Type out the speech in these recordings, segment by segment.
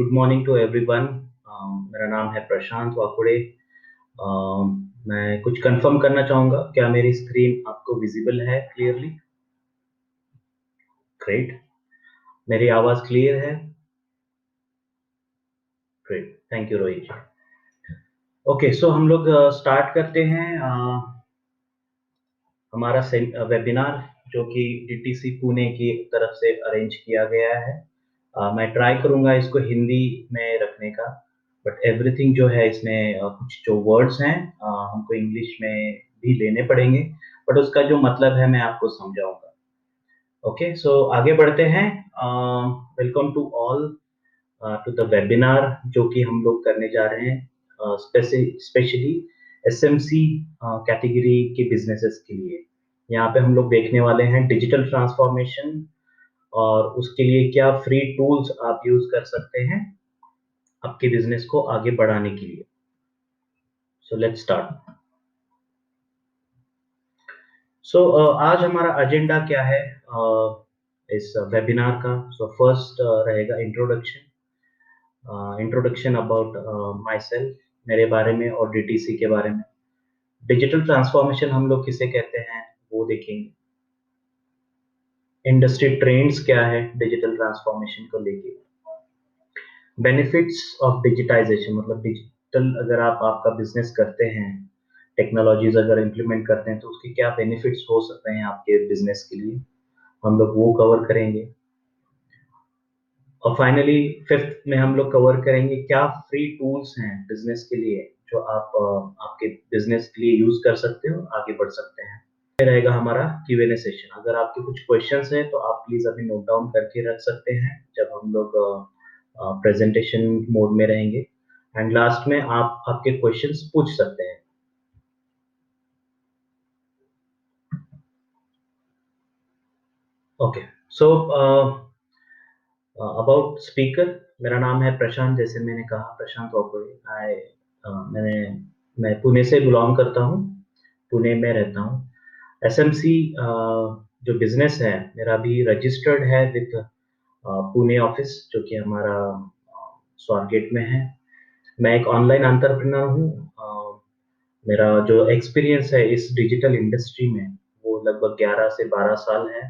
Good morning to everyone. मेरा नाम है प्रशांत वाकुड़े। मैं कुछ कंफर्म करना चाहूँगा, क्या मेरी स्क्रीन आपको विजिबल है क्लियरली? ग्रेट। मेरी आवाज़ क्लियर है? Great, thank you Rohit ji. Okay, so हम लोग स्टार्ट करते हैं हमारा वेबिनार जो कि डीटीसी पुणे की तरफ से अरेंज किया गया है। मैं ट्राई करूँगा इसको हिंदी में रखने का, बट एवरीथिंग जो है इसमें कुछ जो वर्ड्स हैं हमको इंग्लिश में भी लेने पड़ेंगे, बट उसका जो मतलब है मैं आपको समझाऊंगा। ओके, सो आगे बढ़ते हैं। Welcome to all to the webinar जो कि हम लोग करने जा रहे हैं स्पेशली एसएमसी कैटेगरी के बिजनेसेस के लिए। यहाँ पे हम लोग देखने वाले हैं डिजिटल ट्रांसफॉर्मेशन और उसके लिए क्या फ्री टूल्स आप यूज कर सकते हैं आपके बिजनेस को आगे बढ़ाने के लिए। So let's start. सो आज हमारा एजेंडा क्या है इस वेबिनार का? सो फर्स्ट रहेगा इंट्रोडक्शन अबाउट माई सेल्फ, मेरे बारे में और डीटीसी के बारे में। डिजिटल ट्रांसफॉर्मेशन हम लोग किसे कहते हैं वो देखेंगे। इंडस्ट्री ट्रेंड्स क्या है डिजिटल ट्रांसफॉर्मेशन को लेके। बेनिफिट्स ऑफ डिजिटाइजेशन, मतलब डिजिटल अगर आप आपका बिजनेस करते हैं, टेक्नोलॉजीज अगर इम्प्लीमेंट करते हैं तो उसके क्या बेनिफिट्स हो सकते हैं आपके बिजनेस के लिए, हम लोग वो कवर करेंगे। और फाइनली फिफ्थ में हम लोग कवर करेंगे क्या फ्री टूल्स हैं बिजनेस के लिए जो आप आपके बिजनेस के लिए यूज कर सकते हो, आगे बढ़ सकते हैं। ये रहेगा हमारा Q&A सेशन। अगर आपके कुछ क्वेश्चंस हैं तो आप प्लीज अभी नोट डाउन करके रख सकते हैं जब हम लोग प्रेजेंटेशन मोड में रहेंगे, एंड लास्ट में आप आपके क्वेश्चंस पूछ सकते हैं। ओके, सो अबाउट स्पीकर, मेरा नाम है प्रशांत, जैसे मैंने कहा प्रशांत वाकुड़े। मैंने मैं पुणे से बिलोंग करता हूँ, पुणे में रहता हूँ। एसएमसी जो बिजनेस है मेरा भी रजिस्टर्ड है विद पुणे ऑफिस जो कि हमारा स्वारगेट में है। मैं एक ऑनलाइन एंटरप्रेन्योर हूँ। मेरा जो एक्सपीरियंस है इस डिजिटल इंडस्ट्री में वो लगभग 11 से 12 साल है।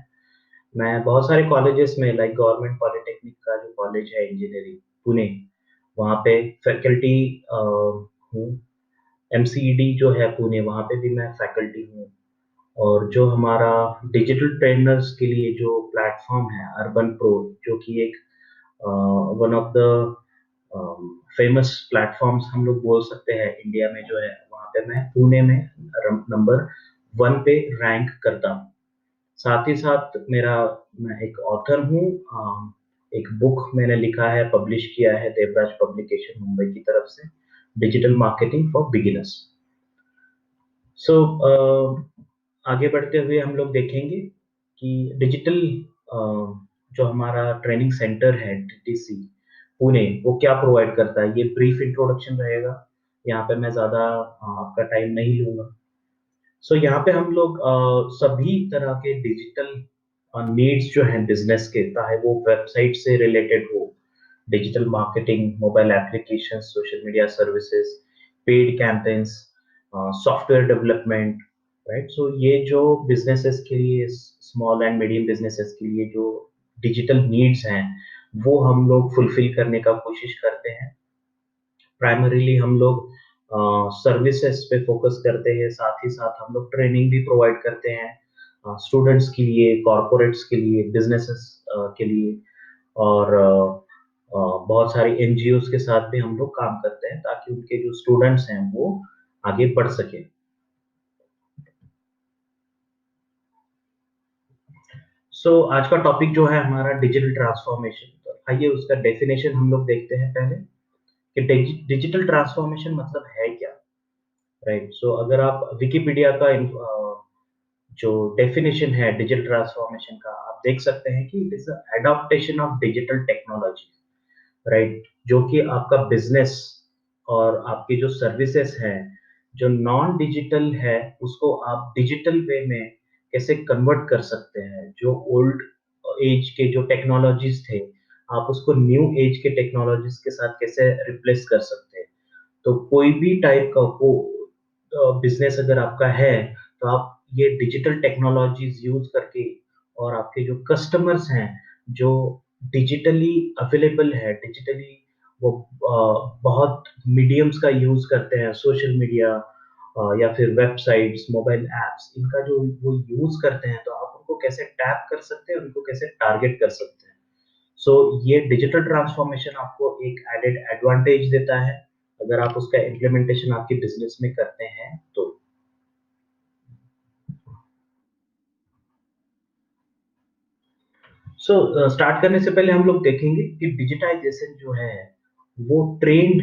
मैं बहुत सारे कॉलेजेस में, लाइक गवर्नमेंट पॉलिटेक्निक का जो कॉलेज है इंजीनियरिंग पुणे, वहाँ पे फैकल्टी हूँ। एमसीईडी जो है पुणे, वहाँ पे भी मैं फैकल्टी हूँ। और जो हमारा डिजिटल ट्रेनर्स के लिए जो प्लेटफॉर्म है अर्बन प्रो, जो कि एक one of the famous platforms हम लोग बोल सकते हैं इंडिया में जो है, वहाँ पे मैं पुणे में नंबर 1 पे रैंक करता हूँ। साथ ही साथ मैं एक ऑथर हूँ। एक बुक मैंने लिखा है, पब्लिश किया है देवराज पब्लिकेशन मुंबई की तरफ से, डिजिटल मार्केटिंग फॉर बिगिनर्स। सो आगे बढ़ते हुए हम लोग देखेंगे कि डिजिटल जो हमारा ट्रेनिंग सेंटर है डीटीसी पुणे, वो क्या प्रोवाइड करता है। ये ब्रीफ इंट्रोडक्शन रहेगा, यहाँ पे मैं ज़्यादा आपका टाइम नहीं लूँगा। सो यहाँ पे हम लोग सभी तरह के डिजिटल नीड्स जो हैं बिजनेस के, चाहे वो वेबसाइट से रिलेटेड हो, digital marketing, mobile application, social media services, paid campaigns, software development, right. So ये जो बिजनेसेस के लिए, स्मॉल एंड मीडियम बिजनेसेस के लिए जो डिजिटल नीड्स हैं वो हम लोग फुलफिल करने का कोशिश करते हैं। प्राइमरीली हम लोग सर्विसेज पे फोकस करते हैं, साथ ही साथ हम लोग ट्रेनिंग भी प्रोवाइड करते हैं स्टूडेंट्स के लिए, कॉरपोरेट्स के लिए, बिजनेसेस के लिए। और बहुत सारी एनजीओज के साथ भी हम लोग काम करते हैं ताकि उनके जो स्टूडेंट्स हैं वो आगे बढ़ सके। आज का टॉपिक जो है हमारा डिजिटल ट्रांसफॉर्मेशन, तो आइए उसका डेफिनेशन हम लोग देखते हैं पहले कि डिजिटल ट्रांसफॉर्मेशन मतलब है क्या, राइट। अगर आप विकिपीडिया का जो डेफिनेशन है डिजिटल ट्रांसफॉर्मेशन का, आप देख सकते हैं कि it is adaptation of digital technology, right. जो कि आपका बिजनेस और आपकी जो सर्विसेज है जो नॉन डिजिटल है उसको आप डिजिटल वे में कैसे कन्वर्ट कर सकते हैं। जो ओल्ड एज के जो टेक्नोलॉजीज थे आप उसको न्यू एज के टेक्नोलॉजीज के साथ कैसे रिप्लेस कर सकते हैं। तो कोई भी टाइप का को बिजनेस अगर आपका है, तो आप ये डिजिटल टेक्नोलॉजीज यूज करके और आपके जो कस्टमर्स हैं, जो डिजिटली अवेलेबल है, डिजिटली वो बहुत मीडियम्स का यूज करते हैं, सोशल मीडिया या फिर वेबसाइट्स, मोबाइल एप्स, इनका जो वो यूज करते हैं, तो आप उनको कैसे टैप कर सकते हैं, उनको कैसे टारगेट कर सकते हैं। सो ये डिजिटल ट्रांसफॉर्मेशन आपको एक एडेड एडवांटेज देता है, अगर आप उसका इम्प्लीमेंटेशन आपके बिजनेस में करते हैं तो। स्टार्ट करने से पहले हम लोग देखेंगे कि डिजिटाइजेशन जो है, वो ट्रेंड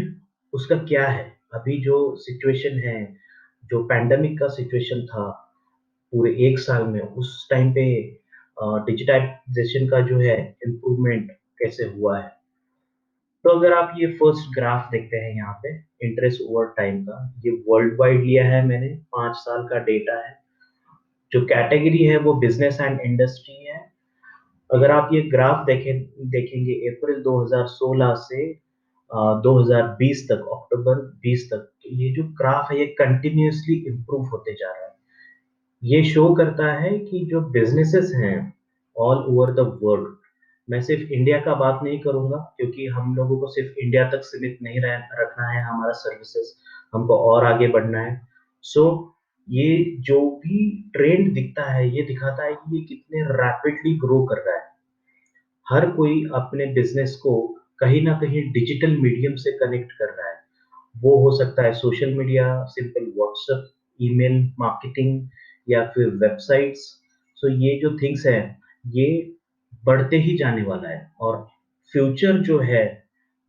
उसका क्या है। अभी जो सिचुएशन है, जो पैंडेमिक का सिचुएशन था पूरे 1 साल में, उस टाइम पे डिजिटाइजेशन का जो है इम्प्रूवमेंट कैसे हुआ है। तो अगर आप ये फर्स्ट ग्राफ देखते हैं यहाँ पे, इंटरेस्ट ओवर टाइम का, ये वर्ल्ड वाइड लिया है मैंने, 5 साल का डेटा है। जो कैटेगरी है वो बिजनेस एंड इंडस्ट्री है। अगर आप ये ग्राफ देखेंगे अप्रैल 2016 से 2020 तक, अक्टूबर 20 तक, तो ये जो ग्राफ है ये कंटिन्यूअसली इम्प्रूव होते जा रहा है। ये शो करता है कि जो बिजनेसेस हैं ऑल ओवर द वर्ल्ड, मैं सिर्फ इंडिया का बात नहीं करूंगा, क्योंकि हम लोगों को सिर्फ इंडिया तक सीमित नहीं रखना है हमारा सर्विसेज, हमको और आगे बढ़ना है। सो ये जो भी ट्रेंड दिखता है, ये दिखाता है कि ये कितने रैपिडली ग्रो कर रहा है। हर कोई अपने बिजनेस को कहीं ना कहीं डिजिटल मीडियम से कनेक्ट कर रहा है। वो हो सकता है social media, simple WhatsApp, email marketing, या फिर वेबसाइट्स। सो ये जो थिंग्स है, ये बढ़ते ही जाने वाला है, और फ्यूचर जो है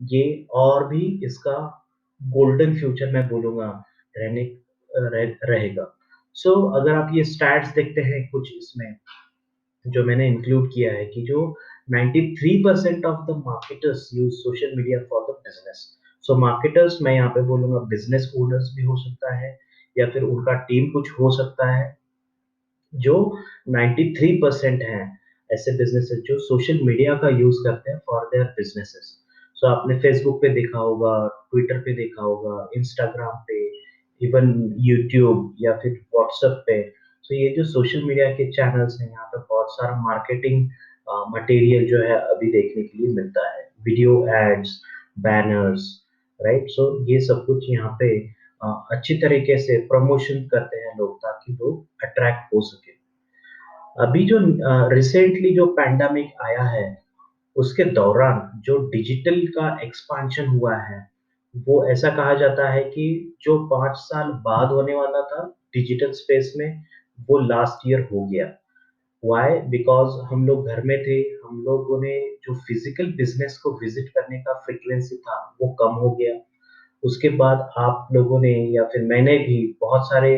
ये और भी इसका गोल्डन फ्यूचर मैं बोलूँगा रहेगा। अगर आप ये स्टैट्स देखते हैं कुछ इसमें, जो मैंने इंक्लूड किया है कि जो 93% of the marketers use social media for the business. Marketers मैं यहाँ पे बोलूँगा बिजनेस ओनर्स भी हो सकता है, या फिर उनका टीम कुछ हो सकता है, जो 93% हैं ऐसे बिज़नेसेस जो सोशल मीडिया का यूज़ करते हैं फॉर देयर बिज़नेसेस। आपने फ़ेसबुक पे देखा होगा, ट्विटर पे देखा होगा, इंस्टाग्राम पे, इवन यूट्यूब या फिर व्हाट्सएप पे। ये जो सोशल मीडिया के चैनल्स हैं, यहाँ पे बहुत सारा मार्केटिंग मटेरियल जो है अभी देखने के लिए मिलता है। Video ads, banners, right? ये सब कुछ यहाँ पे अच्छी तरीके से प्रमोशन करते हैं लोग, ताकि लोग अट्रैक्ट हो सके। अभी जो रिसेंटली जो पैंडेमिक आया है, उसके दौरान जो डिजिटल का एक्सपेंशन हुआ है, वो ऐसा कहा जाता है कि जो 5 साल बाद होने वाला था डिजिटल स्पेस में, वो लास्ट ईयर हो गया। व्हाई? बिकॉज़ हम लोग घर में थे, हम लोगों ने जो फिजिकल बिज़नेस को विज़िट करने का फ्रीक्वेंसी था, वो कम हो गया। उसके बाद आप लोगों ने या फिर मैंने भी बहुत सारे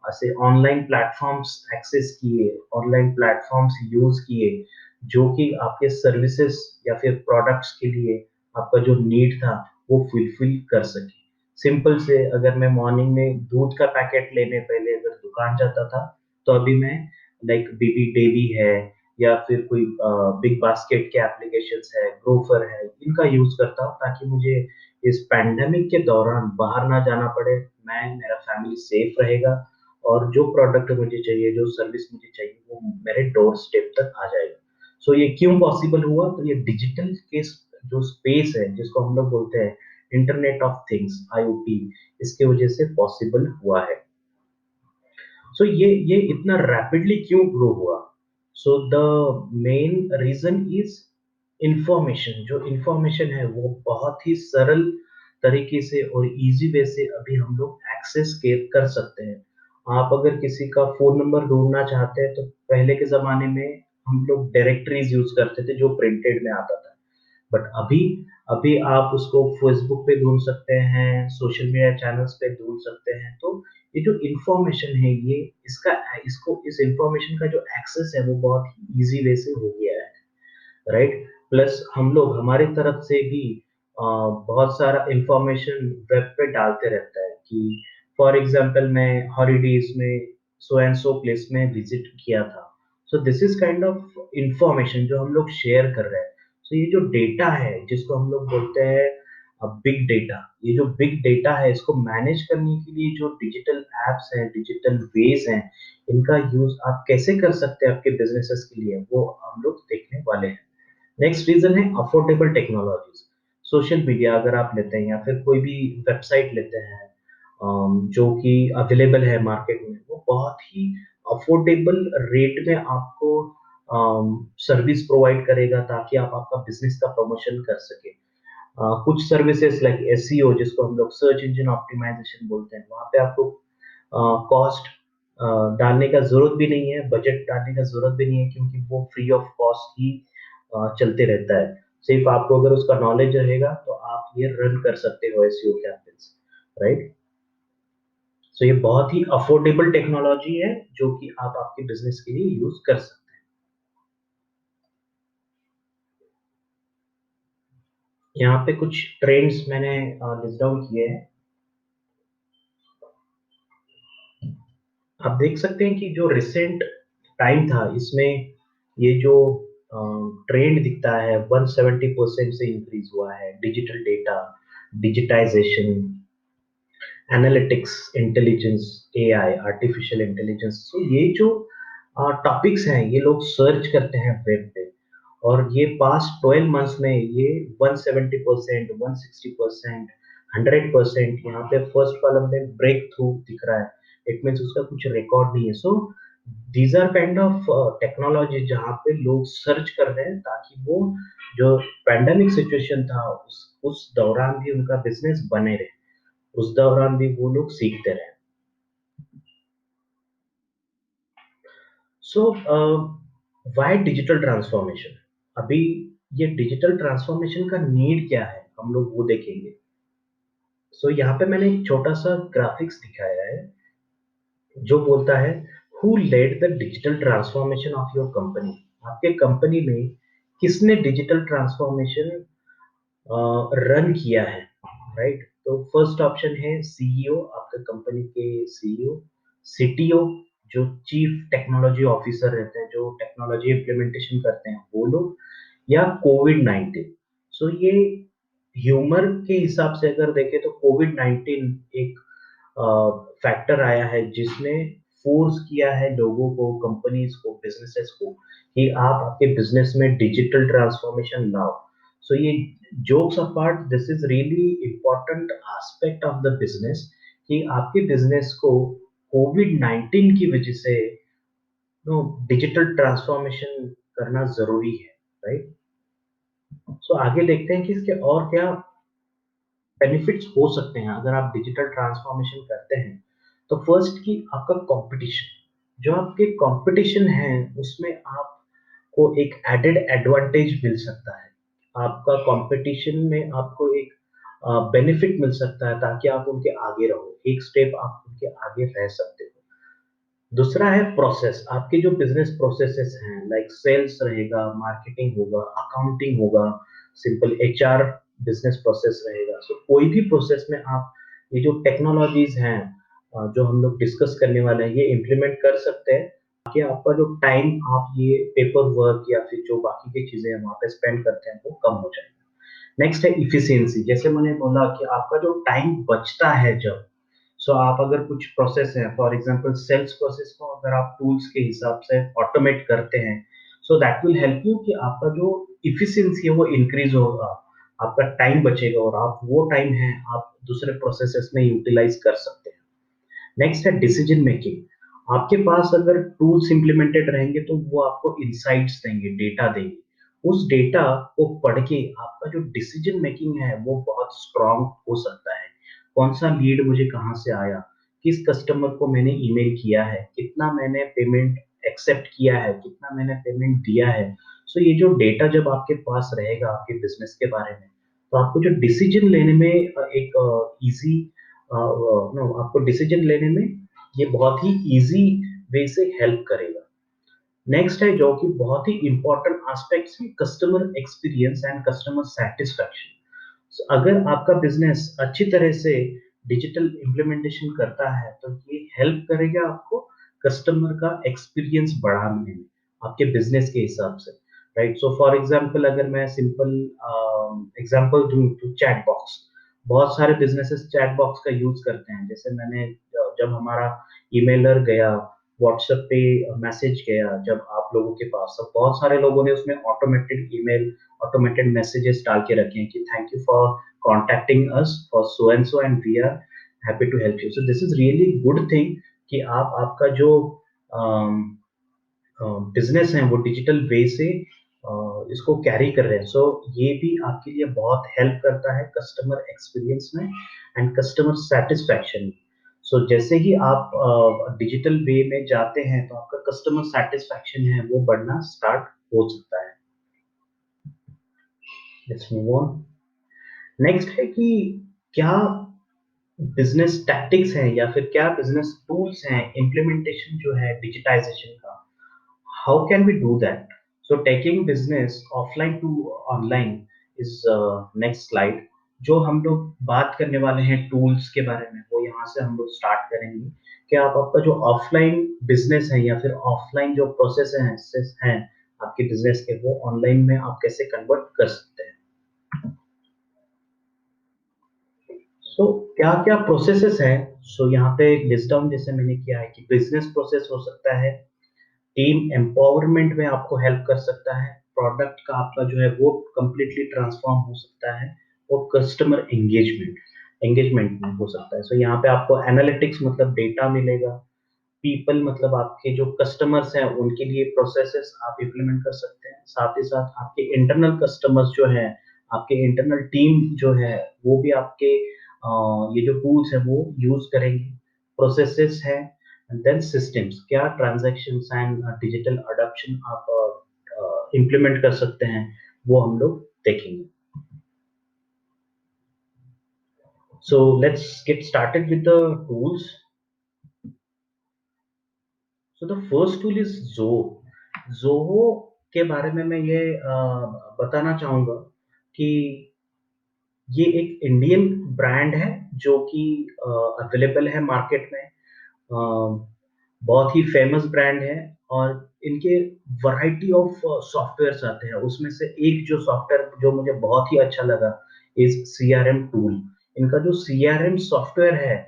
ऐसे ऑनलाइन प्लेटफ़ॉर्म्स एक्सेस किए, ऑनलाइन प्लेटफ़ॉर्म्स यूज़ किए, जो कि आपके सर्विसेज़ या फिर प्रोडक्ट्स के लिए आपका जो नीड था, वो फुलफ़िल कर सके। सिंपल से अगर मैं मॉर्निंग में दूध का पैकेट लेने पहले अगर दुकान जाता था, तो अभी मैं लाइक बीबी डेली है, या फिर कोई बिग बास्केट के एप्लीकेशंस है, ग्रोफर है, इनका यूज़ करता हूँ, ताकि मुझे इस पैंडेमिक के दौरान बाहर ना जाना पड़े, मेरा फैमिली सेफ रहेगा, और जो प्रोडक्ट मुझे चाहिए, जो सर्विस मुझे चाहिए, वो मेरे डोर स्टेप तक आ जाएगा। ये क्यों पॉसिबल हुआ? तो ये डिजिटल के जो स्पेस है, जिसको हम लोग बोलते हैं इंटरनेट ऑफ थिंग्स, आईओटी, इसके वजह से पॉसिबल हुआ है। ये इतना रैपिडली क्यों ग्रो हुआ? The main reason is information. जो इन्फॉर्मेशन है वो बहुत ही सरल तरीके से और ईज़ी वे से अभी हम लोग एक्सेस के कर सकते हैं। आप अगर किसी का फ़ोन नंबर ढूँढना चाहते हैं, तो पहले के ज़माने में हम लोग डायरेक्टरीज़ यूज़ करते थे, जो प्रिंटेड में आता था। बट अभी अभी आप उसको फेसबुक पे ढूँढ सकते हैं, सोशल मीडिया चैनल्स पे ढूँढ सकते हैं। तो ये जो इन्फॉर्मेशन है, ये इसका इसको इस इन्फॉर्मेशन का जो एक्सेस है, वो बहुत ईज़ी वे से हो गया है, राइट? प्लस हम लोग हमारी तरफ से भी बहुत सारा इन्फॉर्मेशन वेब पे डालते रहता है कि फॉर एग्ज़ाम्पल मैं हॉलिडेज़ में सो एंड सो प्लेस में विज़िट किया था। This is kind of information जो हम लोग शेयर कर रहे हैं। तो ये जो डेटा है जिसको हम लोग बोलते हैं बिग डेटा, ये जो बिग डेटा है इसको मैनेज करने के लिए जो डिजिटल एप्स हैं, डिजिटल वेज हैं, इनका यूज आप कैसे कर सकते हैं आपके बिजनेसेस के लिए, वो हम लोग देखने वाले हैं। नेक्स्ट रीजन है अफोर्डेबल टेक्नोलॉजीज। सोशल मीडिया अगर आप लेते हैं या फिर कोई भी वेबसाइट लेते हैं जो कि अवेलेबल है मार्केट में, वो बहुत ही अफोर्डेबल रेट में आपको सर्विस प्रोवाइड करेगा ताकि आप आपका बिजनेस का प्रमोशन कर सके। कुछ सर्विसेज लाइक एसईओ जिसको हम लोग सर्च इंजन ऑप्टिमाइजेशन बोलते हैं, वहाँ पे आपको कॉस्ट डालने का ज़रूरत भी नहीं है, बजट डालने का ज़रूरत भी नहीं है क्योंकि वो फ्री ऑफ कॉस्ट ही चलते रहता है। सिर्फ आपको अगर उसका नॉलेज रहेगा तो आप ये रन कर सकते हो एसईओ कैंपेन्स, राइट? सो ये बहुत ही अफोर्डेबल टेक्नोलॉजी है जो कि आप आपके बिज़नेस के लिए यूज़ कर सकते हैं। यहाँ पे कुछ ट्रेंड्स मैंने लिस्ट डाउन किए हैं। आप देख सकते हैं कि जो रिसेंट टाइम था इसमें ये जो ट्रेंड दिखता है 170% से इंक्रीज हुआ है। Digital data, digitization, analytics, intelligence, AI, artificial intelligence. तो ये जो टॉपिक्स हैं ये लोग सर्च करते हैं वेब पे, और ये पास्ट 12 मंथ्स में ये 170%, 160%, 100% यहाँ पे फर्स्ट कॉलम में ब्रेक थ्रू दिख रहा है। इट मीन्स उसका कुछ रिकॉर्ड नहीं है। So these are kind of technology जहाँ पे लोग सर्च कर रहे हैं ताकि वो जो पैंडेमिक सिचुएशन था उस दौरान भी उनका बिजनेस बने रहे, उस दौरान भी वो लोग सीखते रहे। So why digital transformation? अभी ये डिजिटल ट्रांसफॉर्मेशन का नीड क्या है हम लोग वो देखेंगे। सो यहाँ पे मैंने एक छोटा सा ग्राफिक्स दिखाया है जो बोलता है who led the digital transformation of your company. आपके कंपनी में किसने डिजिटल ट्रांसफॉर्मेशन रन किया है, राइट? तो फर्स्ट ऑप्शन है सीईओ, आपके कंपनी के सीईओ, सीटीओ जो चीफ टेक्नोलॉजी ऑफिसर रहते हैं, जो टेक्नोलॉजी इम्प्लीमेंटेशन करते हैं वो लोग, या कोविड 19। सो ये ह्यूमर के हिसाब से अगर देखें तो कोविड 19 एक फैक्टर आया है जिसने फोर्स किया है लोगों को, कंपनीज को, बिजनेसेस को कि आप आपके बिजनेस में डिजिटल ट्रांसफॉर्मेशन लाओ। सो ये jokes apart, this is really important aspect of the business कि आपके बिजनेस को कोविड 19 की वजह से नो डिजिटल ट्रांसफॉर्मेशन करना जरूरी है, राइट? सो आगे देखते हैं कि इसके और क्या बेनिफिट्स हो सकते हैं अगर आप डिजिटल ट्रांसफॉर्मेशन करते हैं। तो फर्स्ट कि आपका कंपटीशन, जो आपके कंपटीशन है उसमें आपको एक एडेड एडवांटेज मिल सकता है। आपका कंपटीशन में आपको एक बेनिफिट मिल सकता है ताकि आप उनके आगे रहो, एक स्टेप आप उनके आगे रह सकते हो। दूसरा है प्रोसेस, आपके जो बिजनेस प्रोसेसेस हैं लाइक सेल्स रहेगा, मार्केटिंग होगा, अकाउंटिंग होगा, सिंपल एचआर बिजनेस प्रोसेस रहेगा। सो कोई भी प्रोसेस में आप ये जो टेक्नोलॉजीज हैं जो हम लोग डिस्कस करने वाले हैं ये इम्प्लीमेंट कर सकते हैं ताकि आपका जो टाइम आप ये पेपर वर्क या फिर जो बाकी की चीजें हैं वहाँ पे स्पेंड करते हैं वो कम हो जाएगा। नेक्स्ट है इफिशियंसी, जैसे मैंने बोला कि आपका जो टाइम बचता है जब, सो आप अगर कुछ प्रोसेस है फॉर एग्जांपल सेल्स प्रोसेस को अगर आप टूल्स के हिसाब से ऑटोमेट करते हैं, so that will help you कि आपका जो इफिशियंसी है वो इंक्रीज होगा, आपका टाइम बचेगा और आप वो टाइम है आप दूसरे प्रोसेसेस में यूटिलाइज कर सकते हैं। नेक्स्ट है डिसीजन मेकिंग, आपके पास अगर टूल्स इंप्लीमेंटेड रहेंगे तो वो आपको इनसाइट्स देंगे, डेटा देंगे। उस डेटा को पढ़ के आपका जो डिसीजन मेकिंग है वो बहुत स्ट्रांग हो सकता है। कौन सा लीड मुझे कहाँ से आया, किस कस्टमर को मैंने ईमेल किया है, कितना मैंने पेमेंट एक्सेप्ट किया है, कितना मैंने पेमेंट दिया है। सो ये जो डेटा जब आपके पास रहेगा आपके बिजनेस के बारे में, तो आपको जो डिसीजन लेने में एक इजी नो आपको डिसीजन लेने में ये बहुत ही इजी वे से हेल्प करेगा। नेक्स्ट है जो कि बहुत ही इंपॉर्टेंट एस्पेक्ट्स है customer experience and customer satisfaction. अगर आपका बिजनेस अच्छी तरह से डिजिटल इम्प्लीमेंटेशन करता है तो ये हेल्प करेगा आपको कस्टमर का एक्सपीरियंस बढ़ाने में आपके बिजनेस के हिसाब से। राइट? सो फॉर एग्जांपल अगर मैं सिंपल एग्जांपल दूं तो चैट बॉक्स, बहुत सारे बिजनेसेस चैट बॉक्स का यूज करते हैं। जैसे मैंने जब हमारा ईमेलर गया, व्हाट्सएप पे मैसेज गया जब आप लोगों के पास, तो बहुत सारे लोगों ने उसमें ऑटोमेटेड ईमेल, ऑटोमेटेड मैसेजेस डाल के रखे हैं कि thank you for contacting us for so and we are happy to help you. So this is really good thing कि आप आपका जो बिजनेस है वो डिजिटल वे से इसको कैरी कर रहे हैं। सो ये भी आपके लिए बहुत हेल्प करता है कस्टमर एक्सपीरियंस में एंड कस्टमर सेटिस्फैक्शन। सो जैसे ही आप डिजिटल वे में जाते हैं तो आपका कस्टमर सेटिस्फैक्शन है वो बढ़ना स्टार्ट हो सकता है। Let's move on. नेक्स्ट है कि क्या बिजनेस टैक्टिक्स हैं या फिर क्या बिजनेस टूल्स हैं इम्प्लीमेंटेशन जो है डिजिटाइजेशन का, how can we do that? So taking business offline to online is next slide। जो हम लोग बात करने वाले हैं टूल्स के बारे में वो यहाँ से हम लोग स्टार्ट करेंगे कि आप आपका जो ऑफलाइन बिजनेस है या फिर ऑफलाइन जो प्रोसेस हैं आपके बिजनेस के, वो ऑनलाइन में आप कैसे कन्वर्ट कर सकते हैं। सो क्या क्या प्रोसेसेस हैं। सो यहाँ पे लिस्ट डाउन जैसे मैंने किया है कि बिजनेस प्रोसेस हो सकता है, टीम एम्पावरमेंट में आपको हेल्प कर सकता है, प्रोडक्ट का आपका जो है वो कंप्लीटली ट्रांसफॉर्म हो सकता है, और कस्टमर एंगेजमेंट एंगेजमेंट में हो सकता है। सो यहाँ पे आपको एनालिटिक्स मतलब डेटा मिलेगा, पीपल मतलब आपके जो कस्टमर्स हैं उनके लिए प्रोसेसेस आप इम्प्लीमेंट कर सकते हैं, साथ ही साथ आपके इंटरनल कस्टमर्स जो है, आपके इंटरनल टीम जो है वो भी आपके ये जो टूल्स है वो यूज करेंगे। प्रोसेसेस है एंड देन सिस्टम्स, क्या ट्रांजैक्शंस एंड डिजिटल अडॉप्शन आप इम्प्लीमेंट कर सकते हैं वो हम लोग देखेंगे। So let's get started with the tools. So the first tool is Zoho. Zoho के बारे में मैं ये बताना चाहूँगा कि ये एक इंडियन ब्रांड है जो कि अवेलेबल है मार्केट में। बहुत ही फेमस ब्रांड है और इनके वैरायटी ऑफ सॉफ्टवेयर्स आते हैं। उसमें से एक जो सॉफ्टवेयर जो मुझे बहुत ही अच्छा लगा इज़ सीआरएम टूल। इनका जो सीआरएम सॉफ्टवेयर है,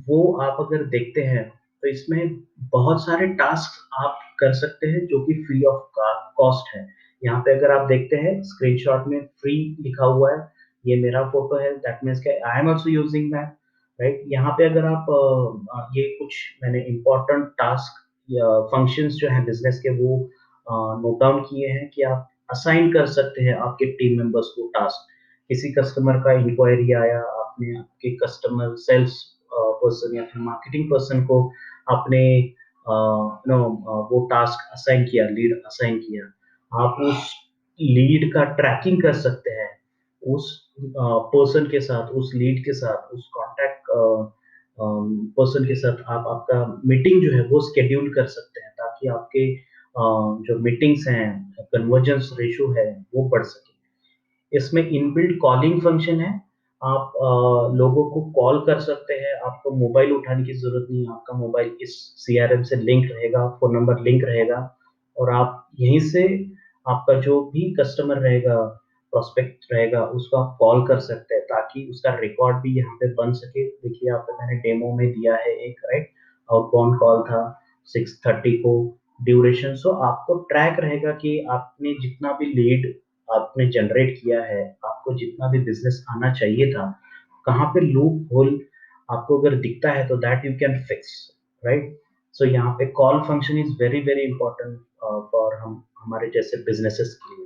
वो आप अगर देखते हैं तो इसमें बहुत सारे टास्क आप कर सकते हैं जो कि फ्री ऑफ कॉस्ट है। यहाँ पे अगर आप देखते हैं स्क्रीनशॉट में फ्री लिखा हुआ है, ये मेरा फोटो है, दैट मीन्स कि I am also using that, right? यहाँ पे अगर आप ये कुछ मैंने इम्पोर्टेंट टास्क या फंक्शंस जो हैं बिजनेस के वो नोट डाउन किए हैं कि आप असाइन कर सकते हैं आपके टीम मेंबर्स को टास्क। किसी कस्टमर का इंक्वायरी आया, आपने आपके कस्टमर सेल्स पर्सन या फिर मार्केटिंग पर्सन को आपने वो टास्क असाइन किया, लीड असाइन किया, आप उस लीड का ट्रैकिंग कर सकते हैं उस पर्सन के साथ, उस लीड के साथ, उस कॉन्टैक्ट पर्सन के साथ आप आपका मीटिंग जो है वो शेड्यूल कर सकते हैं ताकि आपके जो मीटिंग्स हैं, कन्वर्जेंस रेशियो है वो बढ़ सके। इसमें इनबिल्ट कॉलिंग फंक्शन है। आप लोगों को कॉल कर सकते हैं, आपको मोबाइल उठाने की ज़रूरत नहीं है, आपका मोबाइल इस सीआरएम से लिंक रहेगा, फ़ोन नंबर लिंक रहेगा और आप यहीं से आपका जो भी कस्टमर रहेगा, प्रोस्पेक्ट रहेगा, उसको आप कॉल कर सकते हैं ताकि उसका रिकॉर्ड भी यहाँ पे बन सके। देखिए यहाँ पे मैंने डेमो में दिया है एक, राइट? आउटबाउंड कॉल था 6:30 को, ड्यूरेशन। सो आपको ट्रैक रहेगा कि आपने जितना भी लीड आपने जनरेट किया है, आपको जितना भी बिज़नेस आना चाहिए था, कहाँ पे लूप होल आपको अगर दिखता है तो that you can fix, right? So यहाँ पे call function is very, very important for हम हमारे जैसे बिज़नेसेस के लिए।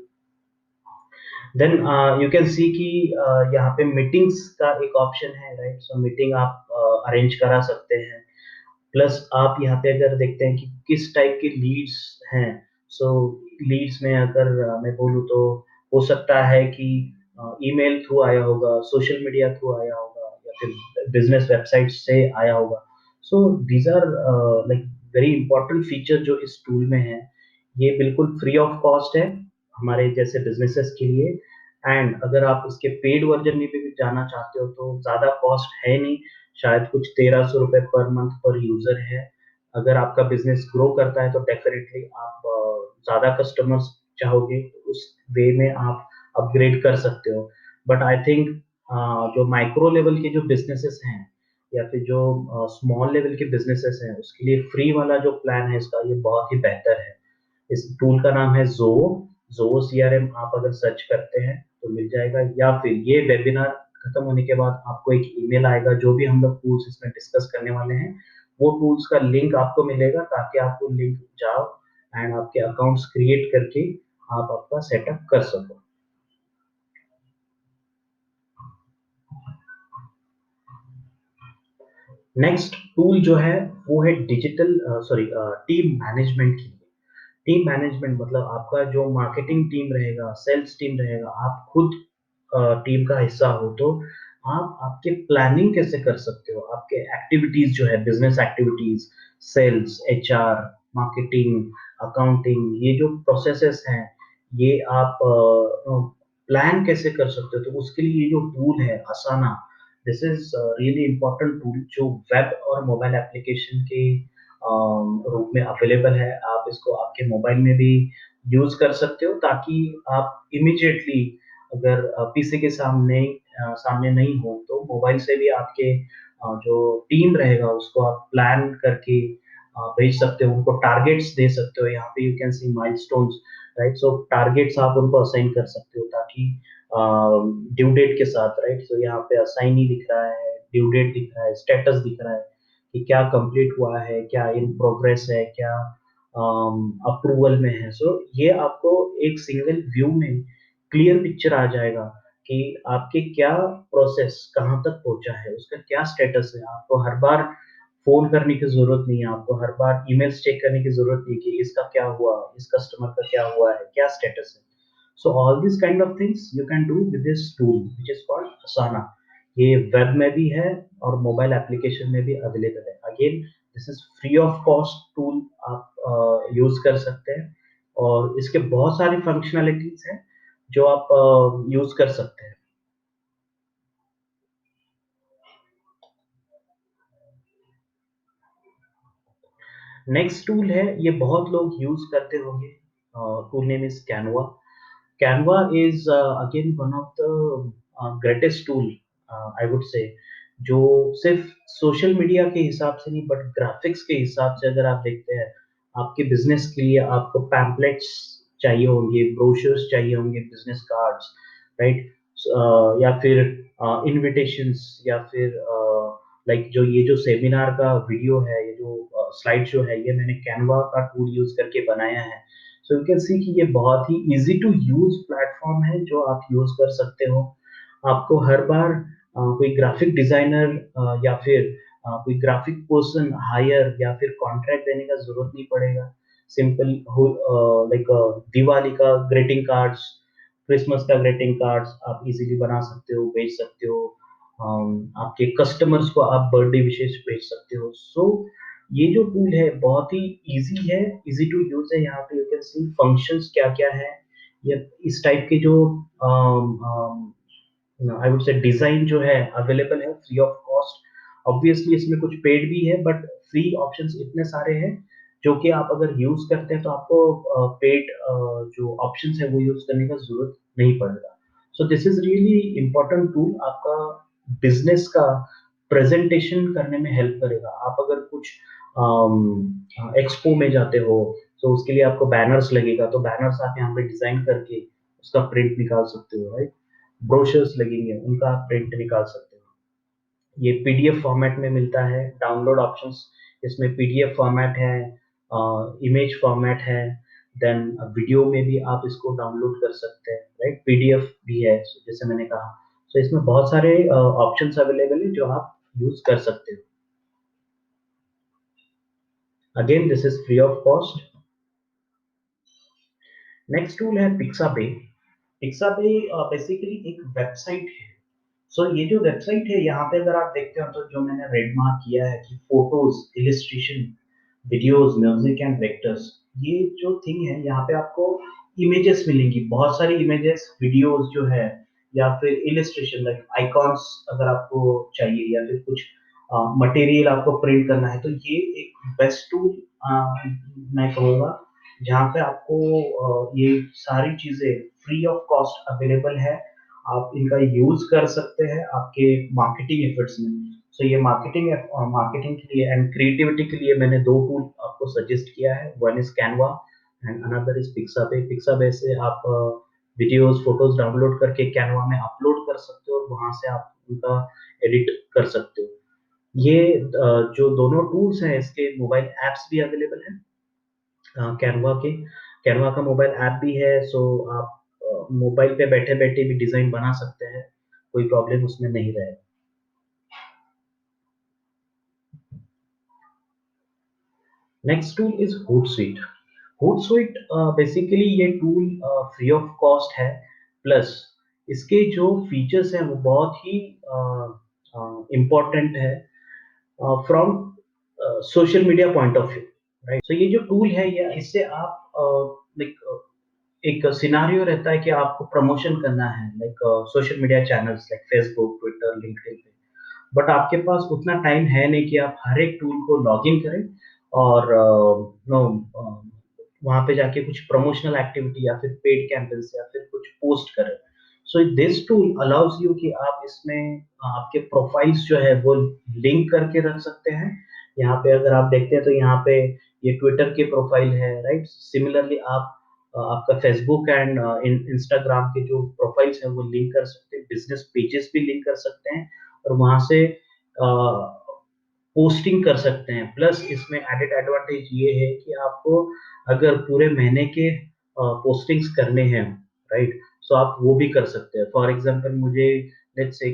देन यू कैन सी कि यहाँ पे मीटिंग्स का एक ऑप्शन है, राइट? सो मीटिंग आप अरेंज करा सकते हैं। प्लस आप यहाँ पे अगर देखते हैं कि किस टाइप के लीड्स हैं, सो लीड्स में अगर मैं बोलूँ तो हो सकता है कि ईमेल थ्रू आया होगा, सोशल मीडिया थ्रू आया होगा या फिर बिज़नेस वेबसाइट से आया होगा। So these are like very important feature जो इस टूल में है। ये बिल्कुल फ्री ऑफ कॉस्ट है हमारे जैसे बिज़नेसेस के लिए, एंड अगर आप इसके पेड वर्ज़न में भी जाना चाहते हो तो ज़्यादा कॉस्ट है नहीं, शायद कुछ ₹1300 पर मंथ पर यूज़र है। अगर आपका बिज़नेस ग्रो करता है तो डेफ़िनिटली आप ज़्यादा कस्टमर्स चाहोगे, तो उस वे में आप अपग्रेड कर सकते हो। बट आई थिंक जो माइक्रो लेवल के जो बिज़नेसेस हैं या फिर जो स्मॉल लेवल के बिज़नेसेस हैं, उसके लिए फ्री वाला जो प्लान है इसका, ये बहुत ही बेहतर है। इस टूल का नाम है ज़ोवो, ज़ोवो सीआरएम आप अगर सर्च करते हैं तो मिल जाएगा, या फिर ये वेबिनार खत्म होने के बाद आपको एक ईमेल आएगा, जो भी हम लोग टूल्स इसमें डिस्कस करने वाले हैं, वो टूल्स का लिंक आपको मिलेगा, ताकि आप वो लिंक जाओ एंड आपके अकाउंट्स क्रिएट करके आप आपका सेटअप कर सको। नेक्स्ट टूल जो है वो है डिजिटल सॉरी टीम मैनेजमेंट की। टीम मैनेजमेंट मतलब आपका जो मार्केटिंग टीम रहेगा, सेल्स टीम रहेगा, आप खुद टीम का हिस्सा हो, तो आप आपके प्लानिंग कैसे कर सकते हो, आपके एक्टिविटीज जो है, business activities, sales, HR, marketing, accounting, ये जो प्रोसेसेस हैं, ये आप प्लान कैसे कर सकते हो, तो उसके लिए ये जो टूल है Asana, this is really important tool, जो वेब और मोबाइल एप्लीकेशन के रूप में अवेलेबल है। आप इसको आपके मोबाइल में भी यूज कर सकते हो, ताकि आप इमीडिएटली अगर पीसी के सामने नहीं हो, तो मोबाइल से भी आपके जो टीम रहेगा उसको आप प्लान करके भेज सकते हो, उनको टारगेट्स दे सकते हो। यहाँ पे you can see milestones, right? So targets आप उनको असाइन कर सकते हो, ताकि ड्यू डेट के साथ, राइट? सो यहाँ पे असाइनी दिख रहा है, ड्यू डेट दिख रहा है, स्टेटस दिख रहा है कि क्या कंप्लीट हुआ है, क्या इन प्रोग्रेस है, क्या अप्रूवल में है। सो ये आपको एक सिंगल व्यू में क्लियर पिक्चर आ जाएगा कि आपके क्या प्रोसेस कहाँ तक पहुँचा है, उसका क्या स्टेटस है। आपको हर बार फ़ोन करने की ज़रूरत नहीं है, आपको हर बार ईमेल्स चेक करने की ज़रूरत नहीं कि इसका क्या हुआ, इस कस्टमर का क्या हुआ है, क्या स्टेटस है। So all these kind of things you can do with this tool which is called Asana. ये वेब में भी है और मोबाइल एप्लीकेशन में भी अवेलेबल है। Again this is free of cost tool, आप यूज कर सकते हैं, और इसके बहुत सारी फंक्शनैलिटीज हैं जो आप यूज कर सकते हैं। नेक्स्ट टूल है, ये बहुत लोग यूज करते होंगे, tool name is Canva. Canva is again one of the greatest tool, I would say, जो सिर्फ सोशल मीडिया के हिसाब से नहीं, बट ग्राफिक्स के हिसाब से अगर आप देखते हैं, आपके बिजनेस के लिए आपको पैम्पलेट्स चाहिए होंगे, ब्रोशर्स चाहिए होंगे, बिजनेस कार्ड्स, राइट? या फिर इनविटेशंस, या फिर लाइक जो ये जो सेमिनार का वीडियो है, ये जो स्लाइड शो है, ये मैंने कैनवा का टूल यूज करके बनाया है। सो यू कैन सी कि ये बहुत ही ईज़ी टू यूज़ प्लेटफ़ॉर्म है, जो आप यूज़ कर सकते हो। आपको हर बार कोई ग्राफ़िक डिज़ाइनर या फिर कोई ग्राफ़िक पर्सन हायर या फिर कॉन्ट्रैक्ट देने का ज़रूरत नहीं पड़ेगा। सिंपल हो लाइक दिवाली का ग्रीटिंग कार्ड्स, क्रिसमस का ग्रीटिंग कार्ड्स आप इज़िली बना सकते हो, भेज सकते हो। आपके कस्टमर्स को आप बर्थडे विशेस भेज सकते हो। सो ये जो टूल है बहुत ही ईज़ी है, ईज़ी टू यूज़ है। यहाँ पे यू कैन सी फंक्शंस क्या-क्या है। ये इस टाइप के जो अम, अम, आई वुड से डिज़ाइन जो है अवेलेबल है फ्री ऑफ कॉस्ट। ऑब्वियसली इसमें कुछ पेड भी है, बट फ्री ऑप्शंस इतने सारे हैं, जो कि आप अगर यूज़ करते हैं तो आपको पेड जो ऑप्शंस है वो यूज़ करने का ज़रूरत नहीं पड़ेगा। सो this is really important tool, आपका बिज़नेस का प्रेज़ेंटेशन करने में हेल्प करेगा। आप अगर कुछ एक्सपो में जाते हो, तो उसके लिए आपको बैनर्स लगेगा, तो बैनर्स आप यहाँ पे डिज़ाइन करके उसका प्रिंट निकाल सकते हो, राइट? ब्रोशर्स लगेंगे, उनका आप प्रिंट निकाल सकते हो। ये पीडीएफ फॉर्मेट में मिलता है, डाउनलोड ऑप्शंस इसमें पीडीएफ फॉर्मेट है, इमेज फॉर्मेट है, देन वीडियो में भी आप इसको डाउनलोड कर सकते हैं, राइट? पीडीएफ भी है, जैसे मैंने कहा। सो इसमें बहुत सारे ऑप्शंस अवेलेबल है जो आप यूज़ कर सकते हो। Again this is free of cost. Next tool है पिक्सापे। पिक्सापे बेसिकली एक वेबसाइट है। सो ये जो वेबसाइट है, यहाँ पे अगर आप देखते हो तो जो मैंने रेड मार्क किया है कि photos, illustration, videos, music and vectors, ये जो थिंग है यहाँ पे आपको इमेजेस मिलेंगी, बहुत सारी इमेजेस, वीडियोस जो है, या फिर इलिस्ट्रेशन लाइक आइकॉन्स अगर आपको चाहिए, या फिर कुछ मटेरियल आपको प्रिंट करना है, तो ये एक बेस्ट टूल मैं कहूँगा। जहाँ पे आपको ये सारी चीज़ें फ्री ऑफ कॉस्ट अवेलेबल है। आप इनका यूज़ कर सकते हैं आपके मार्केटिंग एफर्ट्स में। सो ये मार्केटिंग के लिए एंड क्रिएटिविटी के लिए मैंने 2 टूल आपको सजेस्ट किया है। One is Canva and another is Pixabay. Pixabay से आप वीडियोज़, फ़ोटोज़ डाउनलोड करके कैनवा में अपलोड कर सकते हो और वहाँ से आप उनका एडिट कर सकते हो। ये जो दोनों टूल्स हैं इसके मोबाइल ऐप्स भी अवेलेबल हैं। कैनवा के कैनवा का मोबाइल ऐप भी है, सो आप मोबाइल पे बैठे-बैठे भी डिज़ाइन बना सकते हैं, कोई प्रॉब्लम उसमें नहीं रहेगा। Next tool is Hootsuite. Hootsuite basically ये टूल फ्री ऑफ कॉस्ट है, प्लस इसके जो फीचर्स हैं वो बहुत ही इम्पोर्टेंट है from social media point of view, right? So ये जो टूल है ये इससे आप लाइक एक सिनेरियो रहता है कि आपको प्रमोशन करना है like social media channels like Facebook, Twitter, LinkedIn पे। बट आपके पास उतना टाइम है नहीं कि आप हर एक टूल को लॉगिन करें और नो वहाँ पे जाके कुछ प्रमोशनल एक्टिविटी या फिर पेड कैंपेन्स या फिर कुछ पोस्ट करें। So this tool allows you कि आप इसमें आपके प्रोफाइल्स जो है वो लिंक करके रख सकते हैं। यहाँ पे अगर आप देखते हैं तो यहाँ पे ये ट्विटर की प्रोफाइल है, राइट? सिमिलरली आप आपका फेसबुक एंड इंस्टाग्राम के जो प्रोफाइल्स हैं वो लिंक कर सकते हैं, बिज़नेस पेजेस भी लिंक कर सकते हैं और वहाँ से पोस्टिंग कर सकते हैं। प्लस इसमें एडेड एडवांटेज ये है कि आपको अगर पूरे महीने के पोस्टिंग्स करने हैं, राइट? सो आप वो भी कर सकते हैं। फॉर एग्ज़ाम्पल मुझे let's say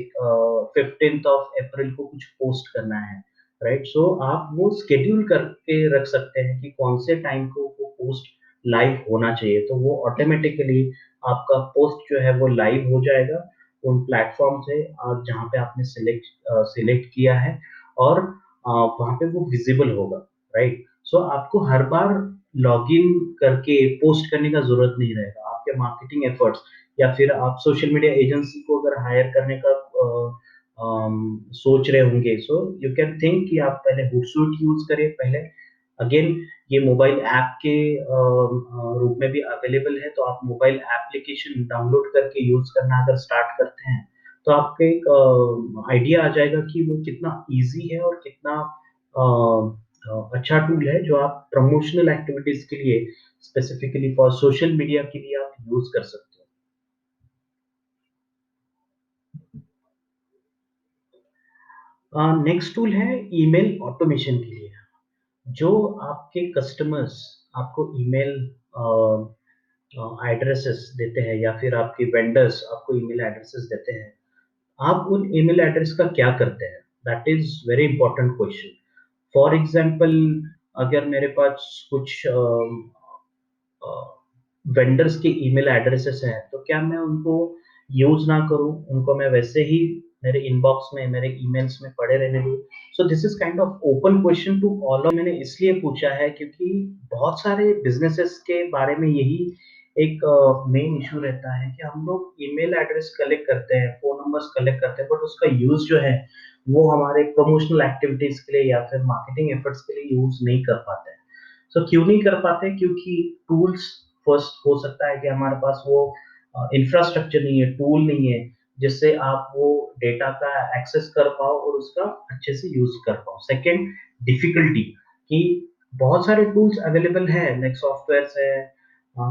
15th of April को कुछ पोस्ट करना है, राइट? सो आप वो शेड्यूल करके रख सकते हैं कि कौन से टाइम को वो पोस्ट लाइव होना चाहिए। तो वो ऑटोमैटिकली आपका पोस्ट जो है वो लाइव हो जाएगा उन प्लेटफ़ॉर्म से जहाँ पे आपने सिलेक्ट किया है और वहाँ पे वो विज़िबल होगा, राइट? सो आपको हर बार लॉगिन करके पोस्ट करने का ज़रूरत नहीं रहेगा। आपके मार्केटिंग एफर्ट्स या फिर आप सोशल मीडिया एजेंसी को अगर हायर करने का सोच रहे होंगे, सो यू कैन थिंक कि आप पहले होotsuite यूज़ करें पहले। अगेन ये मोबाइल ऐप के रूप में भी अवेलेबल है, तो आप मोबाइल एप्लीकेशन डाउनलोड करके यूज़ करना अगर स्टार्ट करते हैं, तो आपको एक आइडिया आ जाएगा कि वो कितना ईज़ी है और कितना अच्छा टूल है, जो आप प्रमोशनल एक्टिविटीज़ के लिए स्पेसिफिकली फॉर सोशल मीडिया के लिए आप यूज़ कर सकते हो। नेक्स्ट टूल है ईमेल ऑटोमेशन के लिए। जो आपके कस्टमर्स आपको ईमेल एड्रेसेस देते हैं या फिर आपके वेंडर्स आपको ईमेल एड्रेसेस देते हैं, आप उन ईमेल एड्रेस का क्या करते हैं? That is very important question. For example अगर मेरे पास कुछ अ, वेंडर्स के ईमेल एड्रेसेस हैं, तो क्या मैं उनको यूज़ ना करूँ? उनको मैं वैसे ही मेरे इनबॉक्स में, मेरे ईमेल्स में पड़े रहने दूँ? So this is kind of open question to all of मैंने इसलिए पूछा है क्योंकि बहुत सारे बिज़नेसेस के बारे में यही एक मेन इश्यू रहता है कि हम लोग ईमेल एड्रेस कलेक्ट करते हैं, फ़ोन नंबर्स कलेक्ट करते हैं, बट उसका यूज़ जो है, वो हमारे प्रमोशनल एक्टिविटीज़ के लिए या फिर मार्केटिंग एफर्ट्स के लिए यूज़ नहीं कर पाते हैं। सो क्यों नहीं कर पाते? क्योंकि टूल्स फर्स्ट हो सकता है कि हमारे पास वो इंफ्रास्ट्रक्चर नहीं है, टूल नहीं है, जिससे आप वो डेटा का एक्सेस कर पाओ और उसका अच्छे से यूज़ कर पाओ। सेकंड डिफ़िकल्टी कि बहुत सारे टूल्स अवेलेबल हैं, लाइक सॉफ्टवेयर्स है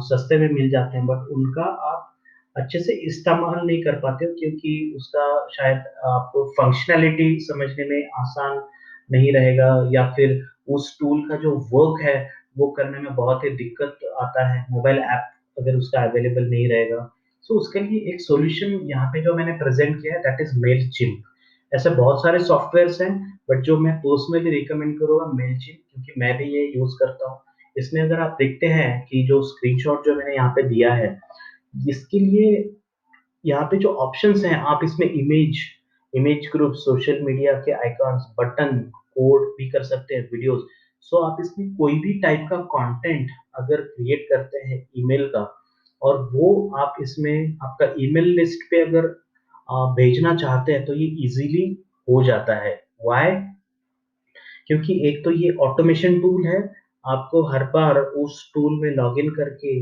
सस्ते में मिल जाते हैं, बट उनका आप अच्छे से इस्तेमाल नहीं कर पाते हो क्योंकि उसका शायद आपको फंक्शनैलिटी समझने में आसान नहीं रहेगा या फिर उस टूल का जो वर्क है, वो करने में बहुत ही दिक्कत आता है, मोबाइल ऐप अगर उसका अवेलेबल नहीं रहेगा। सो उसके लिए एक सॉल्यूशन यहाँ पे जो मैंने प्रेज़ेंट किया है दैट इज़ मेलचिम्प। ऐसे बहुत सारे सॉफ्टवेयर्स हैं, बट जो मैं पर्सनली रिकमेंड करूँगा मेलचिम्प क्योंकि मैं भी ये यूज़ करता हूँ। इसमें अगर आप देखते हैं कि जो स्क्रीनशॉट जो मैंने यहाँ पे दिया है, इसके लिए यहाँ पे जो ऑप्शंस हैं, आप इसमें इमेज ग्रुप, सोशल मीडिया के आइकॉन्स, बटन, कोड भी कर सकते हैं, वीडियोज़। सो आप इसमें कोई भी टाइप का कंटेंट अगर क्रिएट करते हैं ईमेल का और वो आप इसमें आपका ईमेल लिस्ट पे अगर भेजना चाहते हैं, तो ये ईज़िली हो जाता है। व्हाई? क्योंकि एक तो ये ऑटोमेशन टूल है, आपको हर बार उस टूल में लॉगिन करके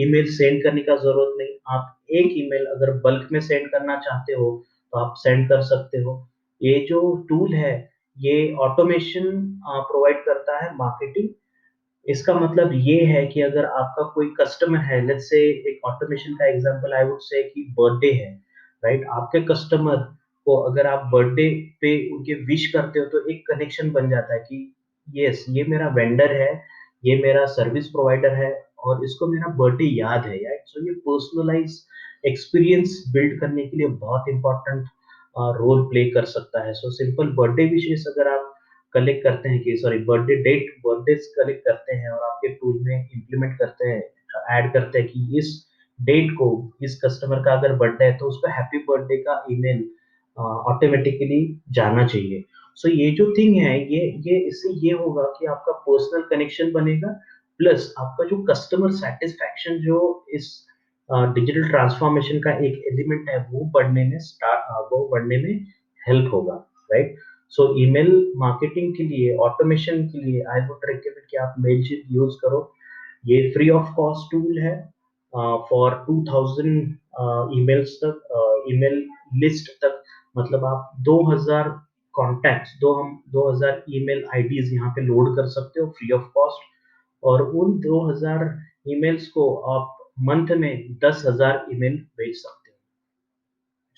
ईमेल सेंड करने का ज़रूरत नहीं। आप एक ईमेल अगर बल्क में सेंड करना चाहते हो, तो आप सेंड कर सकते हो। ये जो टूल है, ये ऑटोमेशन प्रोवाइड करता है मार्केटिंग। इसका मतलब ये है कि अगर आपका कोई कस्टमर है, लेट्स से एक ऑटोमेशन का एग्जांपल आई वुड से कि बर्थडे है, राइट? आपके कस्टमर को अगर आप बर्थडे पे उनके विश करते हो, तो एक कनेक्शन बन जाता है कि यस, ये मेरा वेंडर है, ये मेरा सर्विस प्रोवाइडर है और इसको मेरा बर्थडे याद है, राइट? सो ये पर्सनलाइज एक्सपीरियंस बिल्ड करने के लिए बहुत इंपॉर्टेंट रोल प्ले कर सकता है। सो सिंपल बर्थडे विशेस अगर आप कलेक्ट करते हैं कि sorry birthday date birthdays collect करते हैं और आपके टूल में इम्प्लीमेंट करते हैं, ऐड करते हैं कि इस डेट को इस कस्टमर का अगर बर्थडे है तो उसको हैप्पी बर्थडे का ईमेल ऑटोमेटिकली जाना चाहिए। सो ये जो थिंग है, ये इससे ये होगा कि आपका पर्सनल कनेक्शन बनेगा, प्लस आपका जो कस्टमर सेटिस्फैक्शन जो इस डिजिटल ट्रांसफॉर्मेशन का एक एलिमेंट है वो बढ़ने में हेल्प होगा, राइट? सो ईमेल मार्केटिंग के लिए, ऑटोमेशन के लिए आई वुड रिकमेंड कि आप मेलशिप यूज करो। ये फ्री ऑफ कॉस्ट टूल है फॉर 2000 ईमेल्स तक, ईमेल लिस्ट तक। मतलब आप 2000 कॉन्टैक्ट्स, 2000 ईमेल आईडीज यहाँ पे लोड कर सकते हो फ्री ऑफ कॉस्ट, और उन 2000 ईमेल्स को आप मंथ में 10,000 ईमेल भेज सकते हो।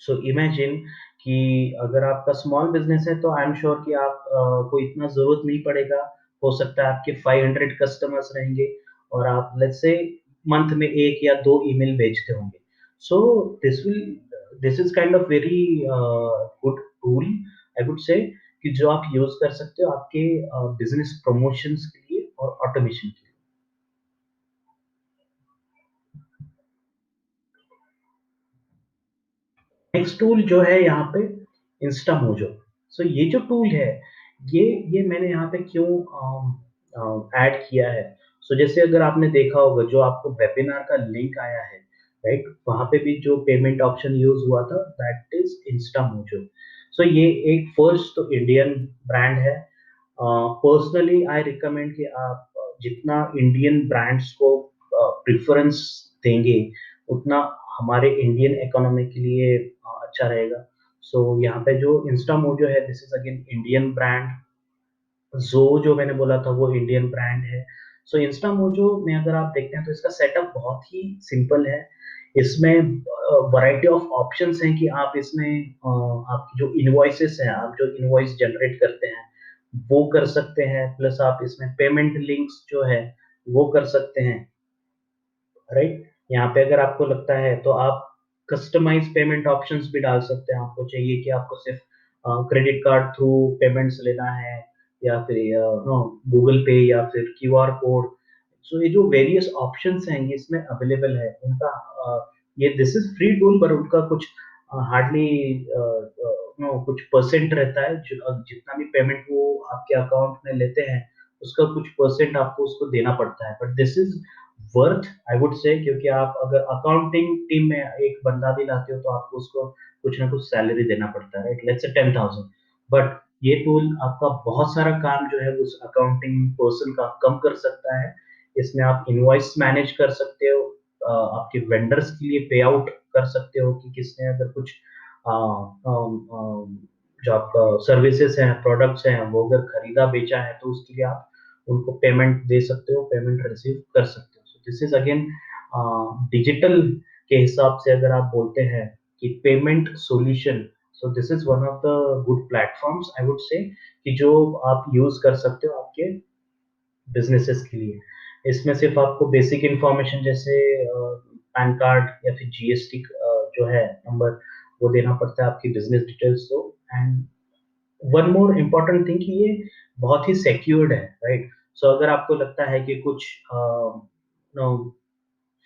सो इमेजिन कि अगर आपका स्मॉल बिजनेस है तो आई एम श्योर कि आप को इतना ज़रूरत नहीं पड़ेगा। हो सकता है आपके 500 कस्टमर्स रहेंगे और आप लेट्स से मंथ में 1 या 2 ईमेल भेजते होंगे। सो this is kind of very good tool I would say, कि जो आप यूज़ कर सकते हो आपके बिज़नेस प्रमोशंस के लिए और ऑटोमेशन के लिए। नेक्स्ट टूल जो है यहाँ पे इंस्टामोजो। सो ये जो टूल है, ये मैंने यहाँ पे क्यों ऐड किया है? सो जैसे अगर आपने देखा होगा जो आपको वेबिनार का लिंक आया है, राइट? वहाँ पे भी जो पेमेंट ऑप्शन यूज़ हुआ था दैट इज़ इंस्टामोजो। सो ये एक फर्स्ट तो इंडियन ब्रांड है। पर्सनली आई रिकमेंड कि आप जितना इंडियन ब्रांड्स को प्रेफ़रेंस देंगे, उतना हमारे इंडियन इकोनॉमी के लिए अच्छा रहेगा। सो यहाँ पे जो इंस्टामोजो है, this is again Indian brand. ज़ो जो मैंने बोला था वो इंडियन ब्रांड है। सो इंस्टामोजो में अगर आप देखते हैं तो इसका सेटअप बहुत ही सिंपल है। इसमें वैरायटी ऑफ ऑप्शंस हैं कि आप इसमें आपकी जो इनवॉइसेस हैं, आप जो इनवॉइस जनरेट करते हैं, वो कर सकते हैं। प्लस आप इसमें पेमेंट लिंक्स जो है, वो कर सकते हैं, राइट? यहाँ पे अगर आपको लगता है तो आप कस्टमाइज़ पेमेंट ऑप्शंस भी डाल सकते हैं। आपको चाहिए कि आपको सिर्फ़ क्रेडिट कार्ड थ्रू पेमेंट्स लेना है या फिर गूगल पे या फिर क्यूआर कोड। सो ये जो वेरियस ऑप्शंस हैं ये इसमें अवेलेबल है। उनका ये दिस इज़ फ्री टूल, पर उनका कुछ हार्डली कुछ परसेंट रहता है। जितना भी पेमेंट वो आपके अकाउंट में लेते हैं, उसका कुछ परसेंट आपको उसको देना पड़ता है। But this is worth I would say, क्योंकि आप अगर अकाउंटिंग टीम में एक बंदा भी लाते हो तो आपको उसको कुछ ना कुछ सैलरी देना पड़ता है, राइट? Let's say 10,000। बट ये टूल आपका बहुत सारा काम जो है उस अकाउंटिंग पर्सन का कम कर सकता है। इसमें आप इनवॉइस मैनेज कर सकते हो, आपके वेंडर्स के लिए पे आउट कर सकते हो कि किसने अगर कुछ जो आपका सर्विसेज हैं, प्रोडक्ट्स हैं, वो अगर खरीदा बेचा है तो उसके लिए आप उनको पेमेंट दे सकते हो, पेमेंट रिसीव कर सकते हो। सो दिस इज़ अगेन डिजिटल के हिसाब से अगर आप बोलते हैं कि payment solution, so this is one of the good platforms I would say, कि जो आप यूज़ कर सकते हो आपके बिज़नेसेस के लिए। इसमें सिर्फ़ आपको बेसिक इन्फॉर्मेशन जैसे पैन कार्ड या फिर जीएसटी जो है नंबर, वो देना पड़ता है आपकी बिज़नेस डिटेल्स को। And one more important thing कि ये बहुत ही सिक्योर्ड है, राइट? सो अगर आपको लगता है कि कुछ नो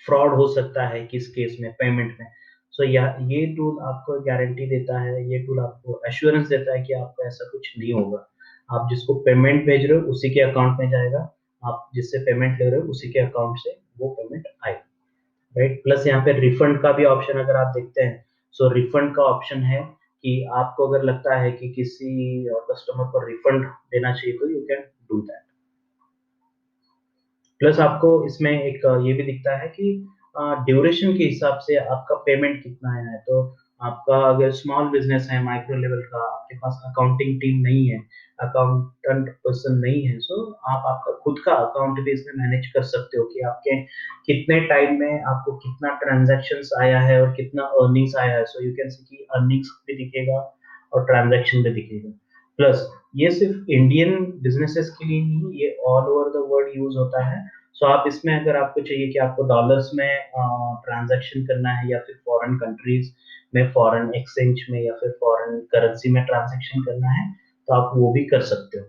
फ्रॉड हो सकता है किस केस में, पेमेंट में, सो या ये टूल आपको गारंटी देता है, ये टूल आपको एश्योरेंस देता है कि आपको ऐसा कुछ नहीं होगा। आप जिसको पेमेंट भेज रहे हो उसी के अकाउंट में जाएगा, आप जिससे पेमेंट ले रहे हो उसी के अकाउंट से वो पेमेंट आएगी, राइट? प्लस यहाँ पे रिफंड का भी ऑप्शन अगर आप देखते हैं, सो रिफंड का ऑप्शन है कि आपको अगर लगता है कि किसी कस्टमर को रिफंड देना चाहिए तो you can do that. Plus आपको इसमें एक ये भी दिखता है कि ड्यूरेशन के हिसाब से आपका पेमेंट कितना आया है। तो आपका अगर स्मॉल बिज़नेस है, माइक्रो लेवल का, आपके पास अकाउंटिंग टीम नहीं है, अकाउंटेंट पर्सन नहीं है, सो आप आपका खुद का अकाउंट भी इसमें मैनेज कर सकते हो कि आपके कितने टाइम में आपको कितना ट्रांज़ैक्शंस आया है और कितना अर्निंग्स आया है। सो यू कैन सी कि अर्निंग्स भी दिखेगा और ट्रांज़ैक्शन भी दिखेगा। प्लस ये सिर्फ इंडियन बिज़नेसेस के लिए नहीं, ये all over the world use होता है। सो आप इसमें अगर आपको चाहिए कि आपको डॉलर्स में ट्रांज़ैक्शन करना है या फिर फॉरेन कंट्रीज़ में फॉरेन एक्सचेंज में या फिर फॉरेन करेंसी में ट्रांज़ैक्शन करना है, तो आप वो भी कर सकते हो,